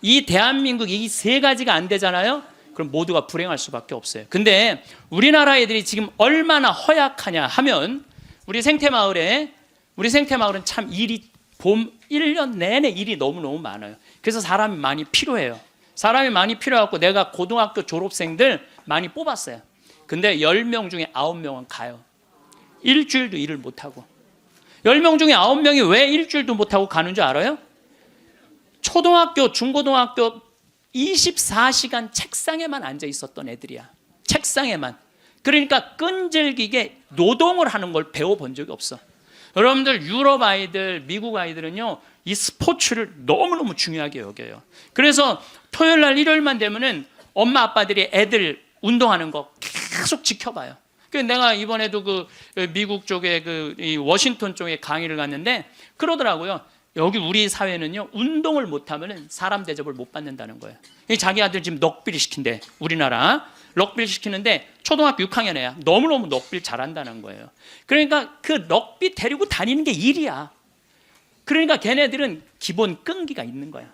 이 대한민국 이 세 가지가 안 되잖아요. 그럼 모두가 불행할 수밖에 없어요. 근데 우리나라 애들이 지금 얼마나 허약하냐 하면, 우리 생태마을은 참 일이, 봄 1년 내내 일이 너무너무 많아요. 그래서 사람이 많이 필요해요. 사람이 많이 필요해갖고 내가 고등학교 졸업생들 많이 뽑았어요. 근데 10명 중에 9명은 가요. 일주일도 일을 못하고. 10명 중에 9명이 왜 일주일도 못하고 가는 줄 알아요? 초등학교, 중고등학교 24시간 책상에만 앉아 있었던 애들이야. 책상에만. 그러니까 끈질기게 노동을 하는 걸 배워본 적이 없어. 여러분들, 유럽 아이들, 미국 아이들은요, 이 스포츠를 너무너무 중요하게 여겨요. 그래서 토요일 날, 일요일만 되면은 엄마 아빠들이 애들 운동하는 거 계속 지켜봐요. 그래서 내가 이번에도 미국 쪽에 이 워싱턴 쪽에 강의를 갔는데 그러더라고요. 여기 우리 사회는요, 운동을 못하면 사람 대접을 못 받는다는 거예요. 자기 아들 지금 럭비를 시킨대. 우리나라 럭비를 시키는데 초등학교 6학년 애야. 너무너무 럭비를 잘한다는 거예요. 그러니까 그 럭비 데리고 다니는 게 일이야. 그러니까 걔네들은 기본 끈기가 있는 거야.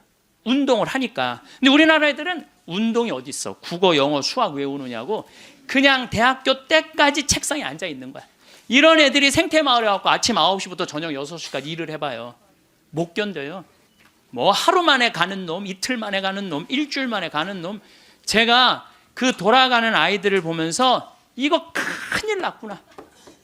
운동을 하니까. 근데 우리나라 애들은 운동이 어디 있어? 국어, 영어, 수학 외우느냐고 그냥 대학교 때까지 책상에 앉아 있는 거야. 이런 애들이 생태마을에 와서 아침 9시부터 저녁 6시까지 일을 해봐요. 못 견뎌요. 뭐 하루 만에 가는 놈, 이틀 만에 가는 놈, 일주일 만에 가는 놈. 제가 그 돌아가는 아이들을 보면서 이거 큰일 났구나.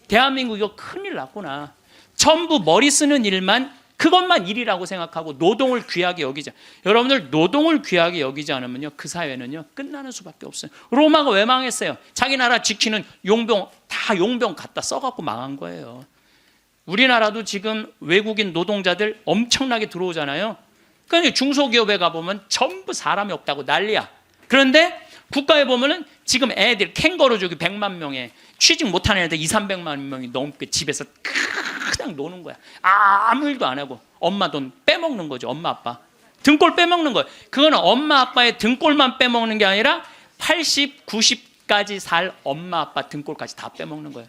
대한민국 이거 큰일 났구나. 전부 머리 쓰는 일만, 그것만 일이라고 생각하고 노동을 귀하게 여기자. 여러분들, 노동을 귀하게 여기지 않으면요, 그 사회는요 끝나는 수밖에 없어요. 로마가 왜 망했어요? 자기 나라 지키는 용병 다 용병 갖다 써갖고 망한 거예요. 우리나라도 지금 외국인 노동자들 엄청나게 들어오잖아요. 그러니까 중소기업에 가보면 전부 사람이 없다고 난리야. 그런데 국가에 보면은 지금 애들 캥거루족이 100만 명에 취직 못하는 애들 2, 300만 명이 넘게 집에서 그냥 노는 거야. 아무 일도 안 하고 엄마 돈 빼먹는 거죠. 엄마 아빠 등골 빼먹는 거예요. 그거는 엄마 아빠의 등골만 빼먹는 게 아니라 80, 90, 집까지 살 엄마 아빠 등골까지 다 빼먹는 거예요.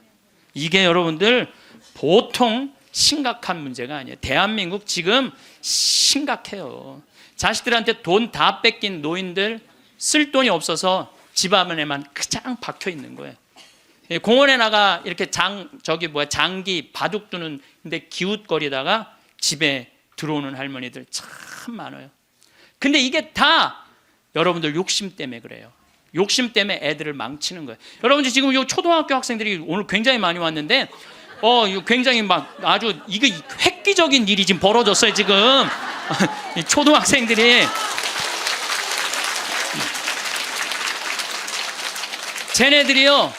이게 여러분들 보통 심각한 문제가 아니에요. 대한민국 지금 심각해요. 자식들한테 돈 다 뺏긴 노인들, 쓸 돈이 없어서 집 안에만 그냥 박혀 있는 거예요. 공원에 나가 이렇게 장기 바둑 두는 데 기웃거리다가 집에 들어오는 할머니들 참 많아요. 근데 이게 다 여러분들 욕심 때문에 그래요. 욕심 때문에 애들을 망치는 거예요. 여러분들 지금 이 초등학교 학생들이 오늘 굉장히 많이 왔는데 이거 굉장히 막 아주 이거 획기적인 일이 지금 벌어졌어요. 지금 초등학생들이 쟤네들이요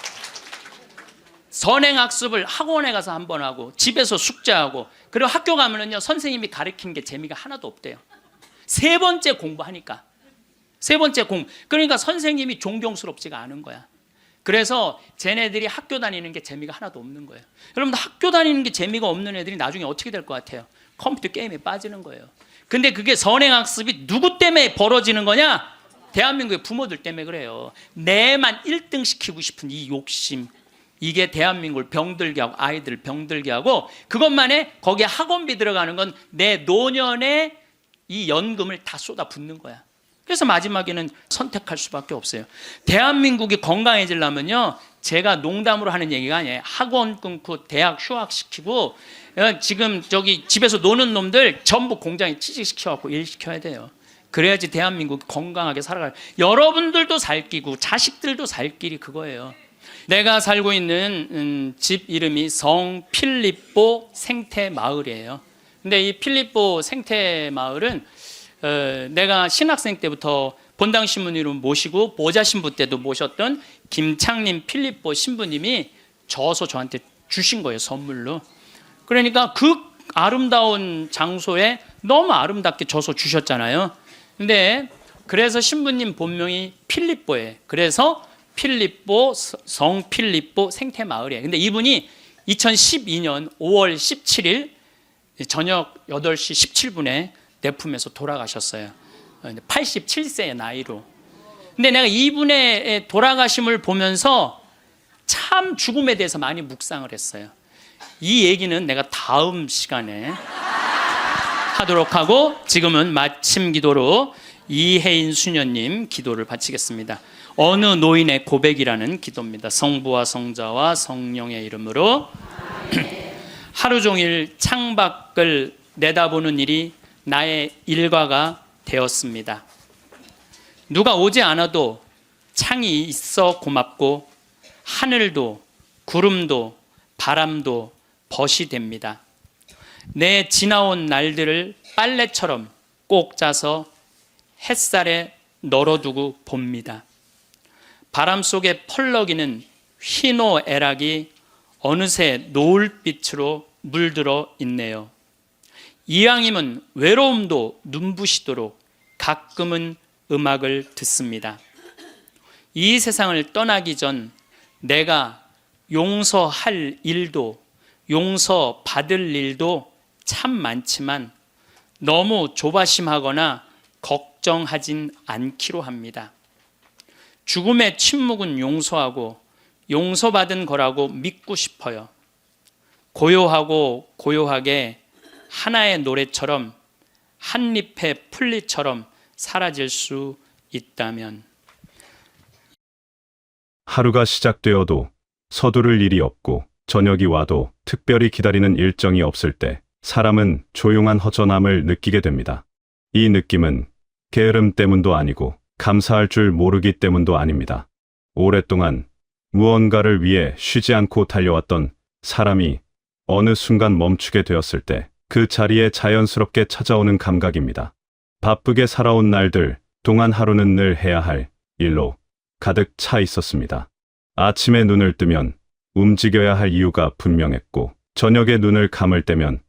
선행학습을 학원에 가서 한 번 하고 집에서 숙제하고 그리고 학교 가면은요 선생님이 가르친 게 재미가 하나도 없대요. 세 번째 공부하니까 세 번째 그러니까 선생님이 존경스럽지가 않은 거야. 그래서 쟤네들이 학교 다니는 게 재미가 하나도 없는 거예요. 여러분들 학교 다니는 게 재미가 없는 애들이 나중에 어떻게 될 것 같아요? 컴퓨터 게임에 빠지는 거예요. 근데 그게 선행학습이 누구 때문에 벌어지는 거냐? 대한민국의 부모들 때문에 그래요. 내만 1등 시키고 싶은 이 욕심, 이게 대한민국을 병들게 하고 아이들을 병들게 하고 그것만에 거기에 학원비 들어가는 건 내 노년의 이 연금을 다 쏟아붓는 거야. 그래서 마지막에는 선택할 수밖에 없어요. 대한민국이 건강해지려면요 제가 농담으로 하는 얘기가 아니에요. 학원 끊고 대학 휴학시키고 지금 저기 집에서 노는 놈들 전부 공장에 취직시켜갖고 일시켜야 돼요. 그래야지 대한민국이 건강하게 살아가요. 여러분들도 살 끼고 자식들도 살 길이 그거예요. 내가 살고 있는 집 이름이 성필립보 생태마을이에요. 근데 이 필립보 생태마을은 내가 신학생 때부터 본당 신부님을 모시고 보좌 신부 때도 모셨던 김창림 필립보 신부님이 저서 저한테 주신 거예요, 선물로. 그러니까 그 아름다운 장소에 너무 아름답게 저서 주셨잖아요. 근데 그래서 신부님 본명이 필립보예요. 그래서 필립보 성필립보 생태마을이에요. 근데 이분이 2012년 5월 17일 저녁 8시 17분에 내 품에서 돌아가셨어요. 87세의 나이로. 근데 내가 이분의 돌아가심을 보면서 참 죽음에 대해서 많이 묵상을 했어요. 이 얘기는 내가 다음 시간에 하도록 하고 지금은 마침 기도로 이혜인 수녀님 기도를 바치겠습니다. 어느 노인의 고백이라는 기도입니다. 성부와 성자와 성령의 이름으로. 하루 종일 창밖을 내다보는 일이 나의 일과가 되었습니다. 누가 오지 않아도 창이 있어 고맙고 하늘도 구름도 바람도 벗이 됩니다. 내 지나온 날들을 빨래처럼 꼭 짜서 햇살에 널어두고 봅니다. 바람 속에 펄럭이는 휘노애락이 어느새 노을빛으로 물들어 있네요. 이왕이면 외로움도 눈부시도록 가끔은 음악을 듣습니다. 이 세상을 떠나기 전 내가 용서할 일도 용서받을 일도 참 많지만 너무 조바심하거나 걱정하진 않기로 합니다. 죽음의 침묵은 용서하고 용서받은 거라고 믿고 싶어요. 고요하고 고요하게 하나의 노래처럼 한 잎의 풀잎처럼 사라질 수 있다면. 하루가 시작되어도 서두를 일이 없고 저녁이 와도 특별히 기다리는 일정이 없을 때 사람은 조용한 허전함을 느끼게 됩니다. 이 느낌은 게으름 때문도 아니고 감사할 줄 모르기 때문도 아닙니다. 오랫동안 무언가를 위해 쉬지 않고 달려왔던 사람이 어느 순간 멈추게 되었을 때 그 자리에 자연스럽게 찾아오는 감각입니다. 바쁘게 살아온 날들 동안 하루는 늘 해야 할 일로 가득 차 있었습니다. 아침에 눈을 뜨면 움직여야 할 이유가 분명했고 저녁에 눈을 감을 때면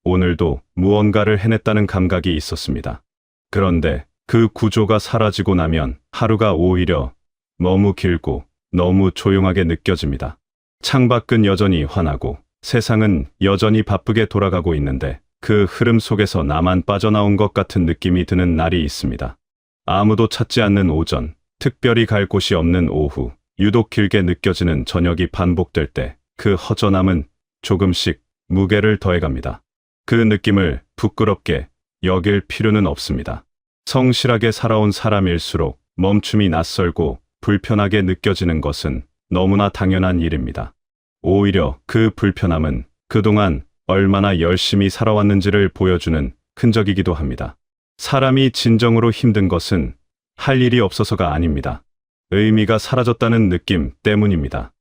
오늘도 무언가를 해냈다는 감각이 있었습니다. 그런데 그 구조가 사라지고 나면 하루가 오히려 너무 길고 너무 조용하게 느껴집니다. 창밖은 여전히 환하고 세상은 여전히 바쁘게 돌아가고 있는데 그 흐름 속에서 나만 빠져나온 것 같은 느낌이 드는 날이 있습니다. 아무도 찾지 않는 오전, 특별히 갈 곳이 없는 오후, 유독 길게 느껴지는 저녁이 반복될 때 그 허전함은 조금씩 무게를 더해갑니다. 그 느낌을 부끄럽게 여길 필요는 없습니다. 성실하게 살아온 사람일수록 멈춤이 낯설고 불편하게 느껴지는 것은 너무나 당연한 일입니다. 오히려 그 불편함은 그동안 얼마나 열심히 살아왔는지를 보여주는 흔적이기도 합니다. 사람이 진정으로 힘든 것은 할 일이 없어서가 아닙니다. 의미가 사라졌다는 느낌 때문입니다.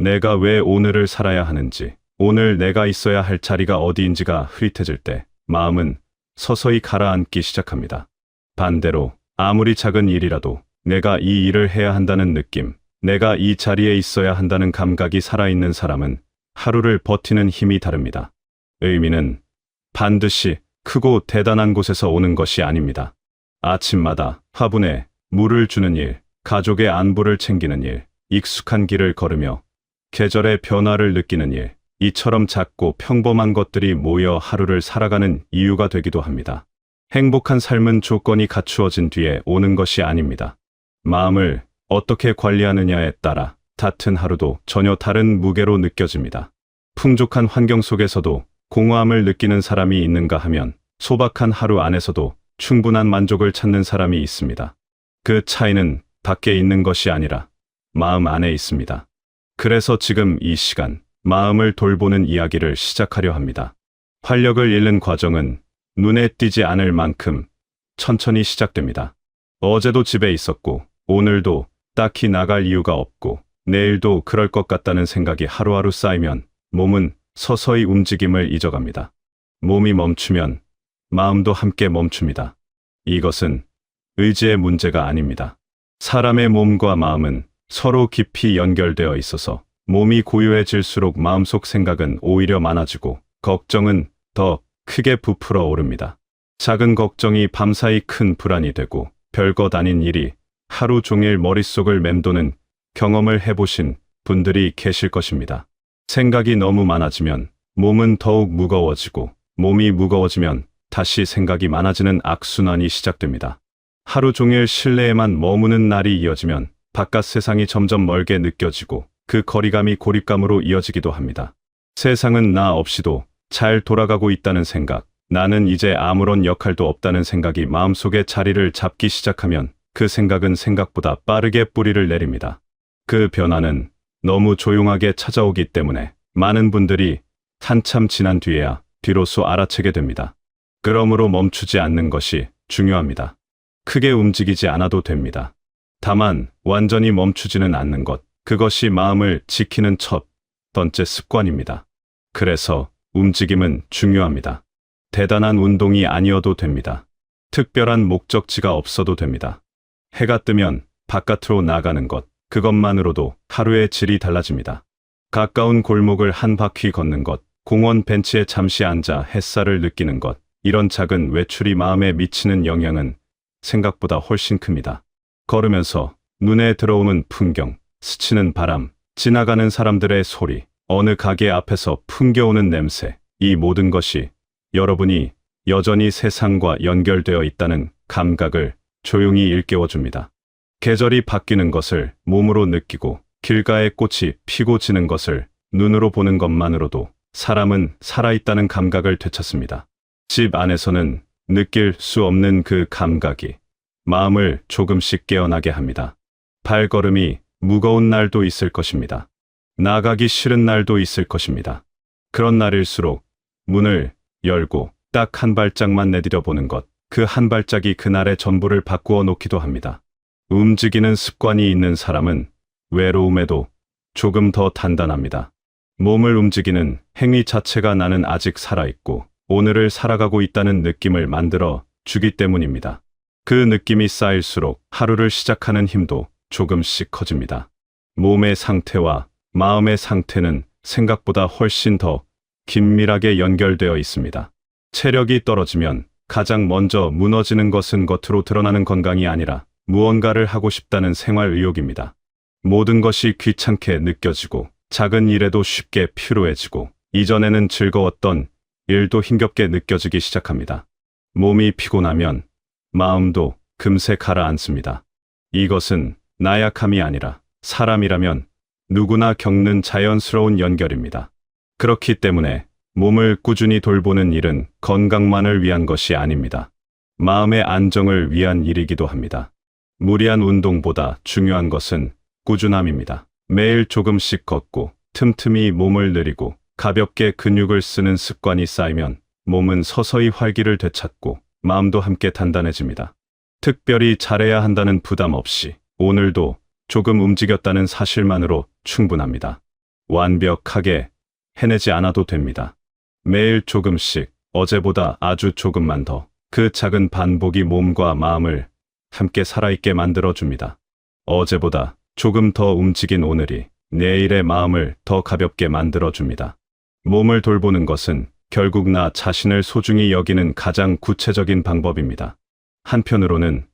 내가 왜 오늘을 살아야 하는지, 오늘 내가 있어야 할 자리가 어디인지가 흐릿해질 때 마음은 서서히 가라앉기 시작합니다. 반대로 아무리 작은 일이라도 내가 이 일을 해야 한다는 느낌, 내가 이 자리에 있어야 한다는 감각이 살아있는 사람은 하루를 버티는 힘이 다릅니다. 의미는 반드시 크고 대단한 곳에서 오는 것이 아닙니다. 아침마다 화분에 물을 주는 일, 가족의 안부를 챙기는 일, 익숙한 길을 걸으며 계절의 변화를 느끼는 일, 이처럼 작고 평범한 것들이 모여 하루를 살아가는 이유가 되기도 합니다. 행복한 삶은 조건이 갖추어진 뒤에 오는 것이 아닙니다. 마음을 어떻게 관리하느냐에 따라 같은 하루도 전혀 다른 무게로 느껴집니다. 풍족한 환경 속에서도 공허함을 느끼는 사람이 있는가 하면 소박한 하루 안에서도 충분한 만족을 찾는 사람이 있습니다. 그 차이는 밖에 있는 것이 아니라 마음 안에 있습니다. 그래서 지금 이 시간, 마음을 돌보는 이야기를 시작하려 합니다. 활력을 잃는 과정은 눈에 띄지 않을 만큼 천천히 시작됩니다. 어제도 집에 있었고, 오늘도 딱히 나갈 이유가 없고, 내일도 그럴 것 같다는 생각이 하루하루 쌓이면 몸은 서서히 움직임을 잊어갑니다. 몸이 멈추면 마음도 함께 멈춥니다. 이것은 의지의 문제가 아닙니다. 사람의 몸과 마음은 서로 깊이 연결되어 있어서 몸이 고요해질수록 마음속 생각은 오히려 많아지고 걱정은 더 크게 부풀어 오릅니다. 작은 걱정이 밤사이 큰 불안이 되고 별것 아닌 일이 하루 종일 머릿속을 맴도는 경험을 해보신 분들이 계실 것입니다. 생각이 너무 많아지면 몸은 더욱 무거워지고 몸이 무거워지면 다시 생각이 많아지는 악순환이 시작됩니다. 하루 종일 실내에만 머무는 날이 이어지면 바깥 세상이 점점 멀게 느껴지고 그 거리감이 고립감으로 이어지기도 합니다. 세상은 나 없이도 잘 돌아가고 있다는 생각, 나는 이제 아무런 역할도 없다는 생각이 마음속에 자리를 잡기 시작하면 그 생각은 생각보다 빠르게 뿌리를 내립니다. 그 변화는 너무 조용하게 찾아오기 때문에 많은 분들이 한참 지난 뒤에야 비로소 알아채게 됩니다. 그러므로 멈추지 않는 것이 중요합니다. 크게 움직이지 않아도 됩니다. 다만 완전히 멈추지는 않는 것, 그것이 마음을 지키는 첫 번째 습관입니다. 그래서 움직임은 중요합니다. 대단한 운동이 아니어도 됩니다. 특별한 목적지가 없어도 됩니다. 해가 뜨면 바깥으로 나가는 것, 그것만으로도 하루의 질이 달라집니다. 가까운 골목을 한 바퀴 걷는 것, 공원 벤치에 잠시 앉아 햇살을 느끼는 것, 이런 작은 외출이 마음에 미치는 영향은 생각보다 훨씬 큽니다. 걸으면서 눈에 들어오는 풍경, 스치는 바람, 지나가는 사람들의 소리, 어느 가게 앞에서 풍겨오는 냄새, 이 모든 것이 여러분이 여전히 세상과 연결되어 있다는 감각을 조용히 일깨워줍니다. 계절이 바뀌는 것을 몸으로 느끼고 길가의 꽃이 피고 지는 것을 눈으로 보는 것만으로도 사람은 살아있다는 감각을 되찾습니다. 집 안에서는 느낄 수 없는 그 감각이 마음을 조금씩 깨어나게 합니다. 발걸음이 무거운 날도 있을 것입니다. 나가기 싫은 날도 있을 것입니다. 그런 날일수록 문을 열고 딱 한 발짝만 내디뎌 보는 것, 그 한 발짝이 그날의 전부를 바꾸어 놓기도 합니다. 움직이는 습관이 있는 사람은 외로움에도 조금 더 단단합니다. 몸을 움직이는 행위 자체가 나는 아직 살아있고 오늘을 살아가고 있다는 느낌을 만들어 주기 때문입니다. 그 느낌이 쌓일수록 하루를 시작하는 힘도 조금씩 커집니다. 몸의 상태와 마음의 상태는 생각보다 훨씬 더 긴밀하게 연결되어 있습니다. 체력이 떨어지면 가장 먼저 무너지는 것은 겉으로 드러나는 건강이 아니라 무언가를 하고 싶다는 생활 의욕입니다. 모든 것이 귀찮게 느껴지고 작은 일에도 쉽게 피로해지고 이전에는 즐거웠던 일도 힘겹게 느껴지기 시작합니다. 몸이 피곤하면 마음도 금세 가라앉습니다. 이것은 나약함이 아니라 사람이라면 누구나 겪는 자연스러운 연결입니다. 그렇기 때문에 몸을 꾸준히 돌보는 일은 건강만을 위한 것이 아닙니다. 마음의 안정을 위한 일이기도 합니다. 무리한 운동보다 중요한 것은 꾸준함입니다. 매일 조금씩 걷고 틈틈이 몸을 늘리고 가볍게 근육을 쓰는 습관이 쌓이면 몸은 서서히 활기를 되찾고 마음도 함께 단단해집니다. 특별히 잘해야 한다는 부담 없이 오늘도 조금 움직였다는 사실만으로 충분합니다. 완벽하게 해내지 않아도 됩니다. 매일 조금씩, 어제보다 아주 조금만 더, 그 작은 반복이 몸과 마음을 함께 살아있게 만들어줍니다. 어제보다 조금 더 움직인 오늘이 내일의 마음을 더 가볍게 만들어줍니다. 몸을 돌보는 것은 결국 나 자신을 소중히 여기는 가장 구체적인 방법입니다. 한편으로는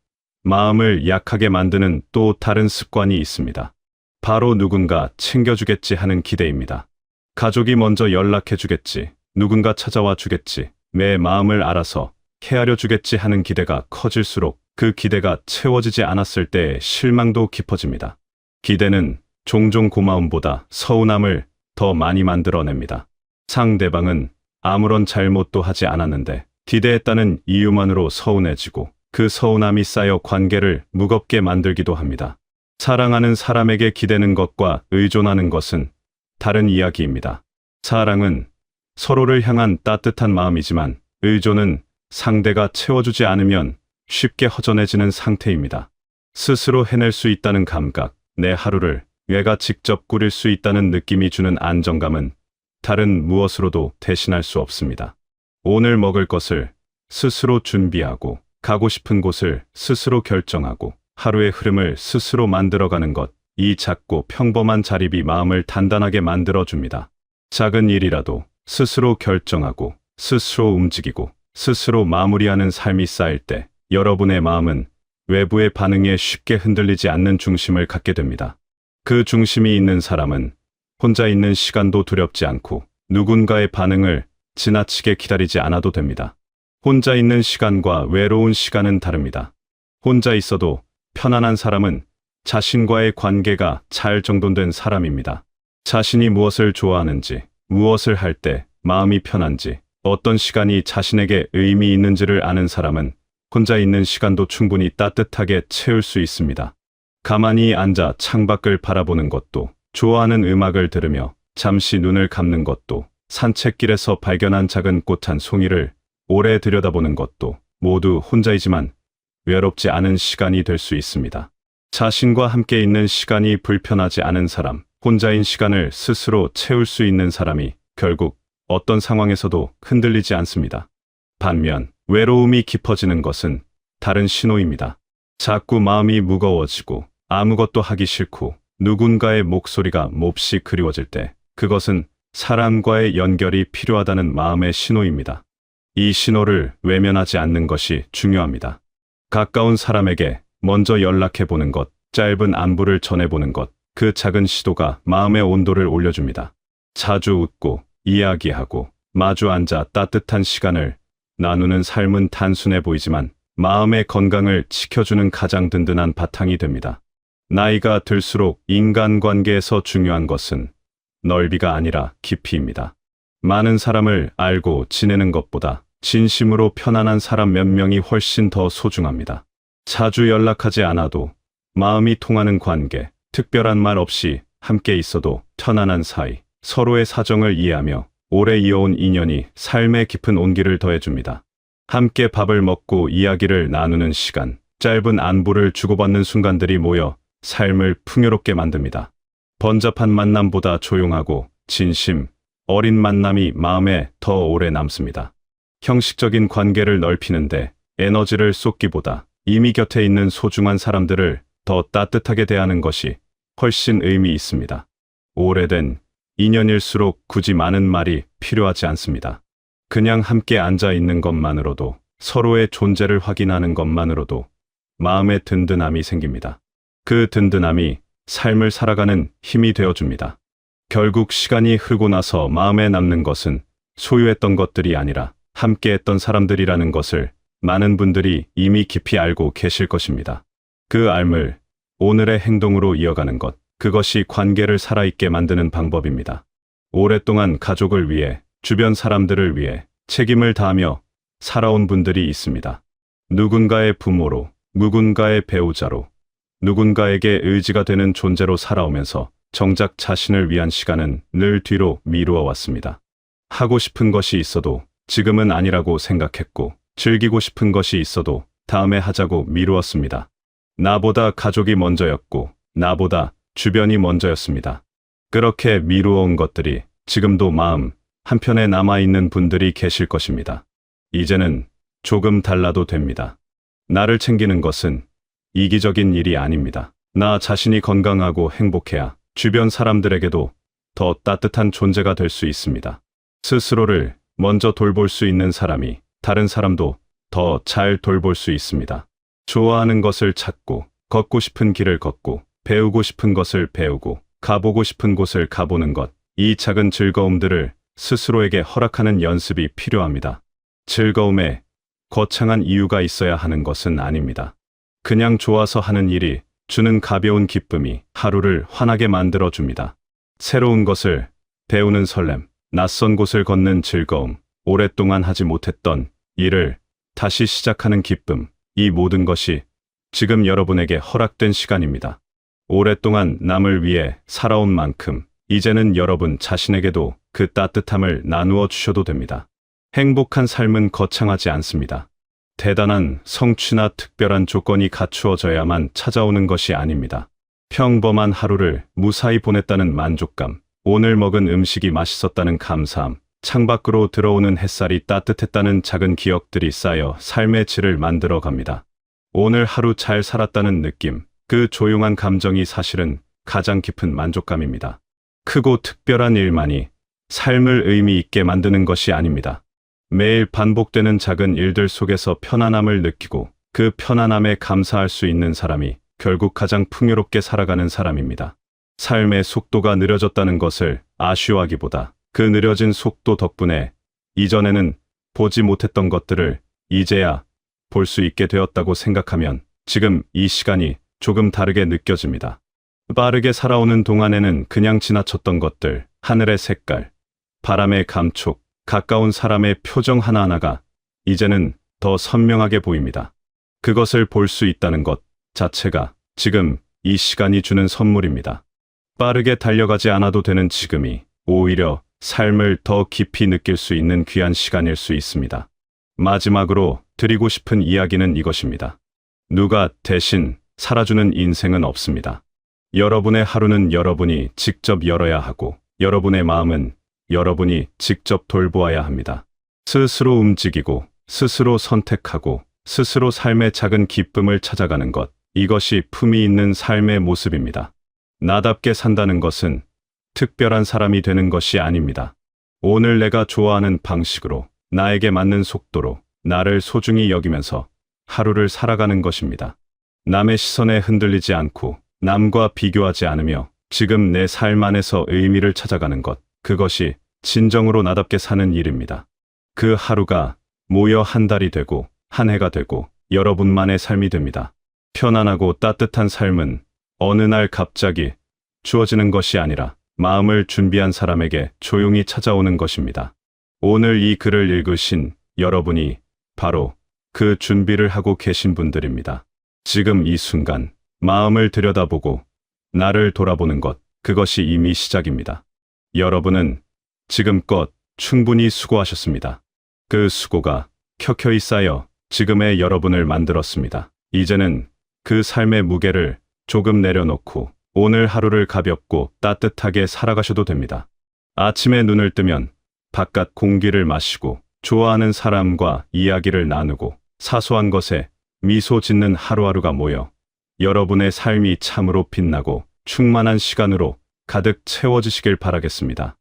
마음을 약하게 만드는 또 다른 습관이 있습니다. 바로 누군가 챙겨주겠지 하는 기대입니다. 가족이 먼저 연락해주겠지, 누군가 찾아와 주겠지, 내 마음을 알아서 헤아려 주겠지 하는 기대가 커질수록 그 기대가 채워지지 않았을 때의 실망도 깊어집니다. 기대는 종종 고마움보다 서운함을 더 많이 만들어냅니다. 상대방은 아무런 잘못도 하지 않았는데 기대했다는 이유만으로 서운해지고 그 서운함이 쌓여 관계를 무겁게 만들기도 합니다. 사랑하는 사람에게 기대는 것과 의존하는 것은 다른 이야기입니다. 사랑은 서로를 향한 따뜻한 마음이지만 의존은 상대가 채워주지 않으면 쉽게 허전해지는 상태입니다. 스스로 해낼 수 있다는 감각, 내 하루를 내가 직접 꾸릴 수 있다는 느낌이 주는 안정감은 다른 무엇으로도 대신할 수 없습니다. 오늘 먹을 것을 스스로 준비하고 가고 싶은 곳을 스스로 결정하고 하루의 흐름을 스스로 만들어가는 것, 이 작고 평범한 자립이 마음을 단단하게 만들어줍니다. 작은 일이라도 스스로 결정하고 스스로 움직이고 스스로 마무리하는 삶이 쌓일 때 여러분의 마음은 외부의 반응에 쉽게 흔들리지 않는 중심을 갖게 됩니다. 그 중심이 있는 사람은 혼자 있는 시간도 두렵지 않고 누군가의 반응을 지나치게 기다리지 않아도 됩니다. 혼자 있는 시간과 외로운 시간은 다릅니다. 혼자 있어도 편안한 사람은 자신과의 관계가 잘 정돈된 사람입니다. 자신이 무엇을 좋아하는지, 무엇을 할 때 마음이 편한지, 어떤 시간이 자신에게 의미 있는지를 아는 사람은 혼자 있는 시간도 충분히 따뜻하게 채울 수 있습니다. 가만히 앉아 창밖을 바라보는 것도, 좋아하는 음악을 들으며 잠시 눈을 감는 것도, 산책길에서 발견한 작은 꽃 한 송이를 오래 들여다보는 것도 모두 혼자이지만 외롭지 않은 시간이 될 수 있습니다. 자신과 함께 있는 시간이 불편하지 않은 사람, 혼자인 시간을 스스로 채울 수 있는 사람이 결국 어떤 상황에서도 흔들리지 않습니다. 반면 외로움이 깊어지는 것은 다른 신호입니다. 자꾸 마음이 무거워지고 아무것도 하기 싫고 누군가의 목소리가 몹시 그리워질 때 그것은 사람과의 연결이 필요하다는 마음의 신호입니다. 이 신호를 외면하지 않는 것이 중요합니다. 가까운 사람에게 먼저 연락해보는 것, 짧은 안부를 전해보는 것, 그 작은 시도가 마음의 온도를 올려줍니다. 자주 웃고 이야기하고 마주 앉아 따뜻한 시간을 나누는 삶은 단순해 보이지만 마음의 건강을 지켜주는 가장 든든한 바탕이 됩니다. 나이가 들수록 인간관계에서 중요한 것은 넓이가 아니라 깊이입니다. 많은 사람을 알고 지내는 것보다 진심으로 편안한 사람 몇 명이 훨씬 더 소중합니다. 자주 연락하지 않아도 마음이 통하는 관계, 특별한 말 없이 함께 있어도 편안한 사이, 서로의 사정을 이해하며 오래 이어온 인연이 삶의 깊은 온기를 더해줍니다. 함께 밥을 먹고 이야기를 나누는 시간, 짧은 안부를 주고받는 순간들이 모여 삶을 풍요롭게 만듭니다. 번잡한 만남보다 조용하고 진심, 어린 만남이 마음에 더 오래 남습니다. 형식적인 관계를 넓히는데 에너지를 쏟기보다 이미 곁에 있는 소중한 사람들을 더 따뜻하게 대하는 것이 훨씬 의미 있습니다. 오래된 인연일수록 굳이 많은 말이 필요하지 않습니다. 그냥 함께 앉아 있는 것만으로도, 서로의 존재를 확인하는 것만으로도 마음의 든든함이 생깁니다. 그 든든함이 삶을 살아가는 힘이 되어줍니다. 결국 시간이 흐르고 나서 마음에 남는 것은 소유했던 것들이 아니라 함께했던 사람들이라는 것을 많은 분들이 이미 깊이 알고 계실 것입니다. 그 알을 오늘의 행동으로 이어가는 것, 그것이 관계를 살아있게 만드는 방법입니다. 오랫동안 가족을 위해, 주변 사람들을 위해 책임을 다하며 살아온 분들이 있습니다. 누군가의 부모로, 누군가의 배우자로, 누군가에게 의지가 되는 존재로 살아오면서 정작 자신을 위한 시간은 늘 뒤로 미루어 왔습니다. 하고 싶은 것이 있어도 지금은 아니라고 생각했고, 즐기고 싶은 것이 있어도 다음에 하자고 미루었습니다. 나보다 가족이 먼저였고, 나보다 주변이 먼저였습니다. 그렇게 미루어온 것들이 지금도 마음 한편에 남아있는 분들이 계실 것입니다. 이제는 조금 달라도 됩니다. 나를 챙기는 것은 이기적인 일이 아닙니다. 나 자신이 건강하고 행복해야 주변 사람들에게도 더 따뜻한 존재가 될 수 있습니다. 스스로를 먼저 돌볼 수 있는 사람이 다른 사람도 더 잘 돌볼 수 있습니다. 좋아하는 것을 찾고, 걷고 싶은 길을 걷고, 배우고 싶은 것을 배우고, 가보고 싶은 곳을 가보는 것, 이 작은 즐거움들을 스스로에게 허락하는 연습이 필요합니다. 즐거움에 거창한 이유가 있어야 하는 것은 아닙니다. 그냥 좋아서 하는 일이 주는 가벼운 기쁨이 하루를 환하게 만들어 줍니다. 새로운 것을 배우는 설렘, 낯선 곳을 걷는 즐거움, 오랫동안 하지 못했던 일을 다시 시작하는 기쁨, 이 모든 것이 지금 여러분에게 허락된 시간입니다. 오랫동안 남을 위해 살아온 만큼 이제는 여러분 자신에게도 그 따뜻함을 나누어 주셔도 됩니다. 행복한 삶은 거창하지 않습니다. 대단한 성취나 특별한 조건이 갖추어져야만 찾아오는 것이 아닙니다. 평범한 하루를 무사히 보냈다는 만족감, 오늘 먹은 음식이 맛있었다는 감사함, 창밖으로 들어오는 햇살이 따뜻했다는 작은 기억들이 쌓여 삶의 질을 만들어 갑니다. 오늘 하루 잘 살았다는 느낌, 그 조용한 감정이 사실은 가장 깊은 만족감입니다. 크고 특별한 일만이 삶을 의미 있게 만드는 것이 아닙니다. 매일 반복되는 작은 일들 속에서 편안함을 느끼고 그 편안함에 감사할 수 있는 사람이 결국 가장 풍요롭게 살아가는 사람입니다. 삶의 속도가 느려졌다는 것을 아쉬워하기보다 그 느려진 속도 덕분에 이전에는 보지 못했던 것들을 이제야 볼 수 있게 되었다고 생각하면 지금 이 시간이 조금 다르게 느껴집니다. 빠르게 살아오는 동안에는 그냥 지나쳤던 것들, 하늘의 색깔, 바람의 감촉, 가까운 사람의 표정 하나하나가 이제는 더 선명하게 보입니다. 그것을 볼 수 있다는 것 자체가 지금 이 시간이 주는 선물입니다. 빠르게 달려가지 않아도 되는 지금이 오히려 삶을 더 깊이 느낄 수 있는 귀한 시간일 수 있습니다. 마지막으로 드리고 싶은 이야기는 이것입니다. 누가 대신 살아주는 인생은 없습니다. 여러분의 하루는 여러분이 직접 열어야 하고, 여러분의 마음은 여러분이 직접 돌보아야 합니다. 스스로 움직이고, 스스로 선택하고, 스스로 삶의 작은 기쁨을 찾아가는 것, 이것이 품위 있는 삶의 모습입니다. 나답게 산다는 것은 특별한 사람이 되는 것이 아닙니다. 오늘 내가 좋아하는 방식으로, 나에게 맞는 속도로, 나를 소중히 여기면서 하루를 살아가는 것입니다. 남의 시선에 흔들리지 않고, 남과 비교하지 않으며, 지금 내 삶 안에서 의미를 찾아가는 것, 그것이 진정으로 나답게 사는 일입니다. 그 하루가 모여 한 달이 되고, 한 해가 되고, 여러분만의 삶이 됩니다. 편안하고 따뜻한 삶은 어느 날 갑자기 주어지는 것이 아니라 마음을 준비한 사람에게 조용히 찾아오는 것입니다. 오늘 이 글을 읽으신 여러분이 바로 그 준비를 하고 계신 분들입니다. 지금 이 순간 마음을 들여다보고 나를 돌아보는 것, 그것이 이미 시작입니다. 여러분은 지금껏 충분히 수고하셨습니다. 그 수고가 켜켜이 쌓여 지금의 여러분을 만들었습니다. 이제는 그 삶의 무게를 조금 내려놓고 오늘 하루를 가볍고 따뜻하게 살아가셔도 됩니다. 아침에 눈을 뜨면 바깥 공기를 마시고 좋아하는 사람과 이야기를 나누고 사소한 것에 미소 짓는 하루하루가 모여 여러분의 삶이 참으로 빛나고 충만한 시간으로 가득 채워지시길 바라겠습니다.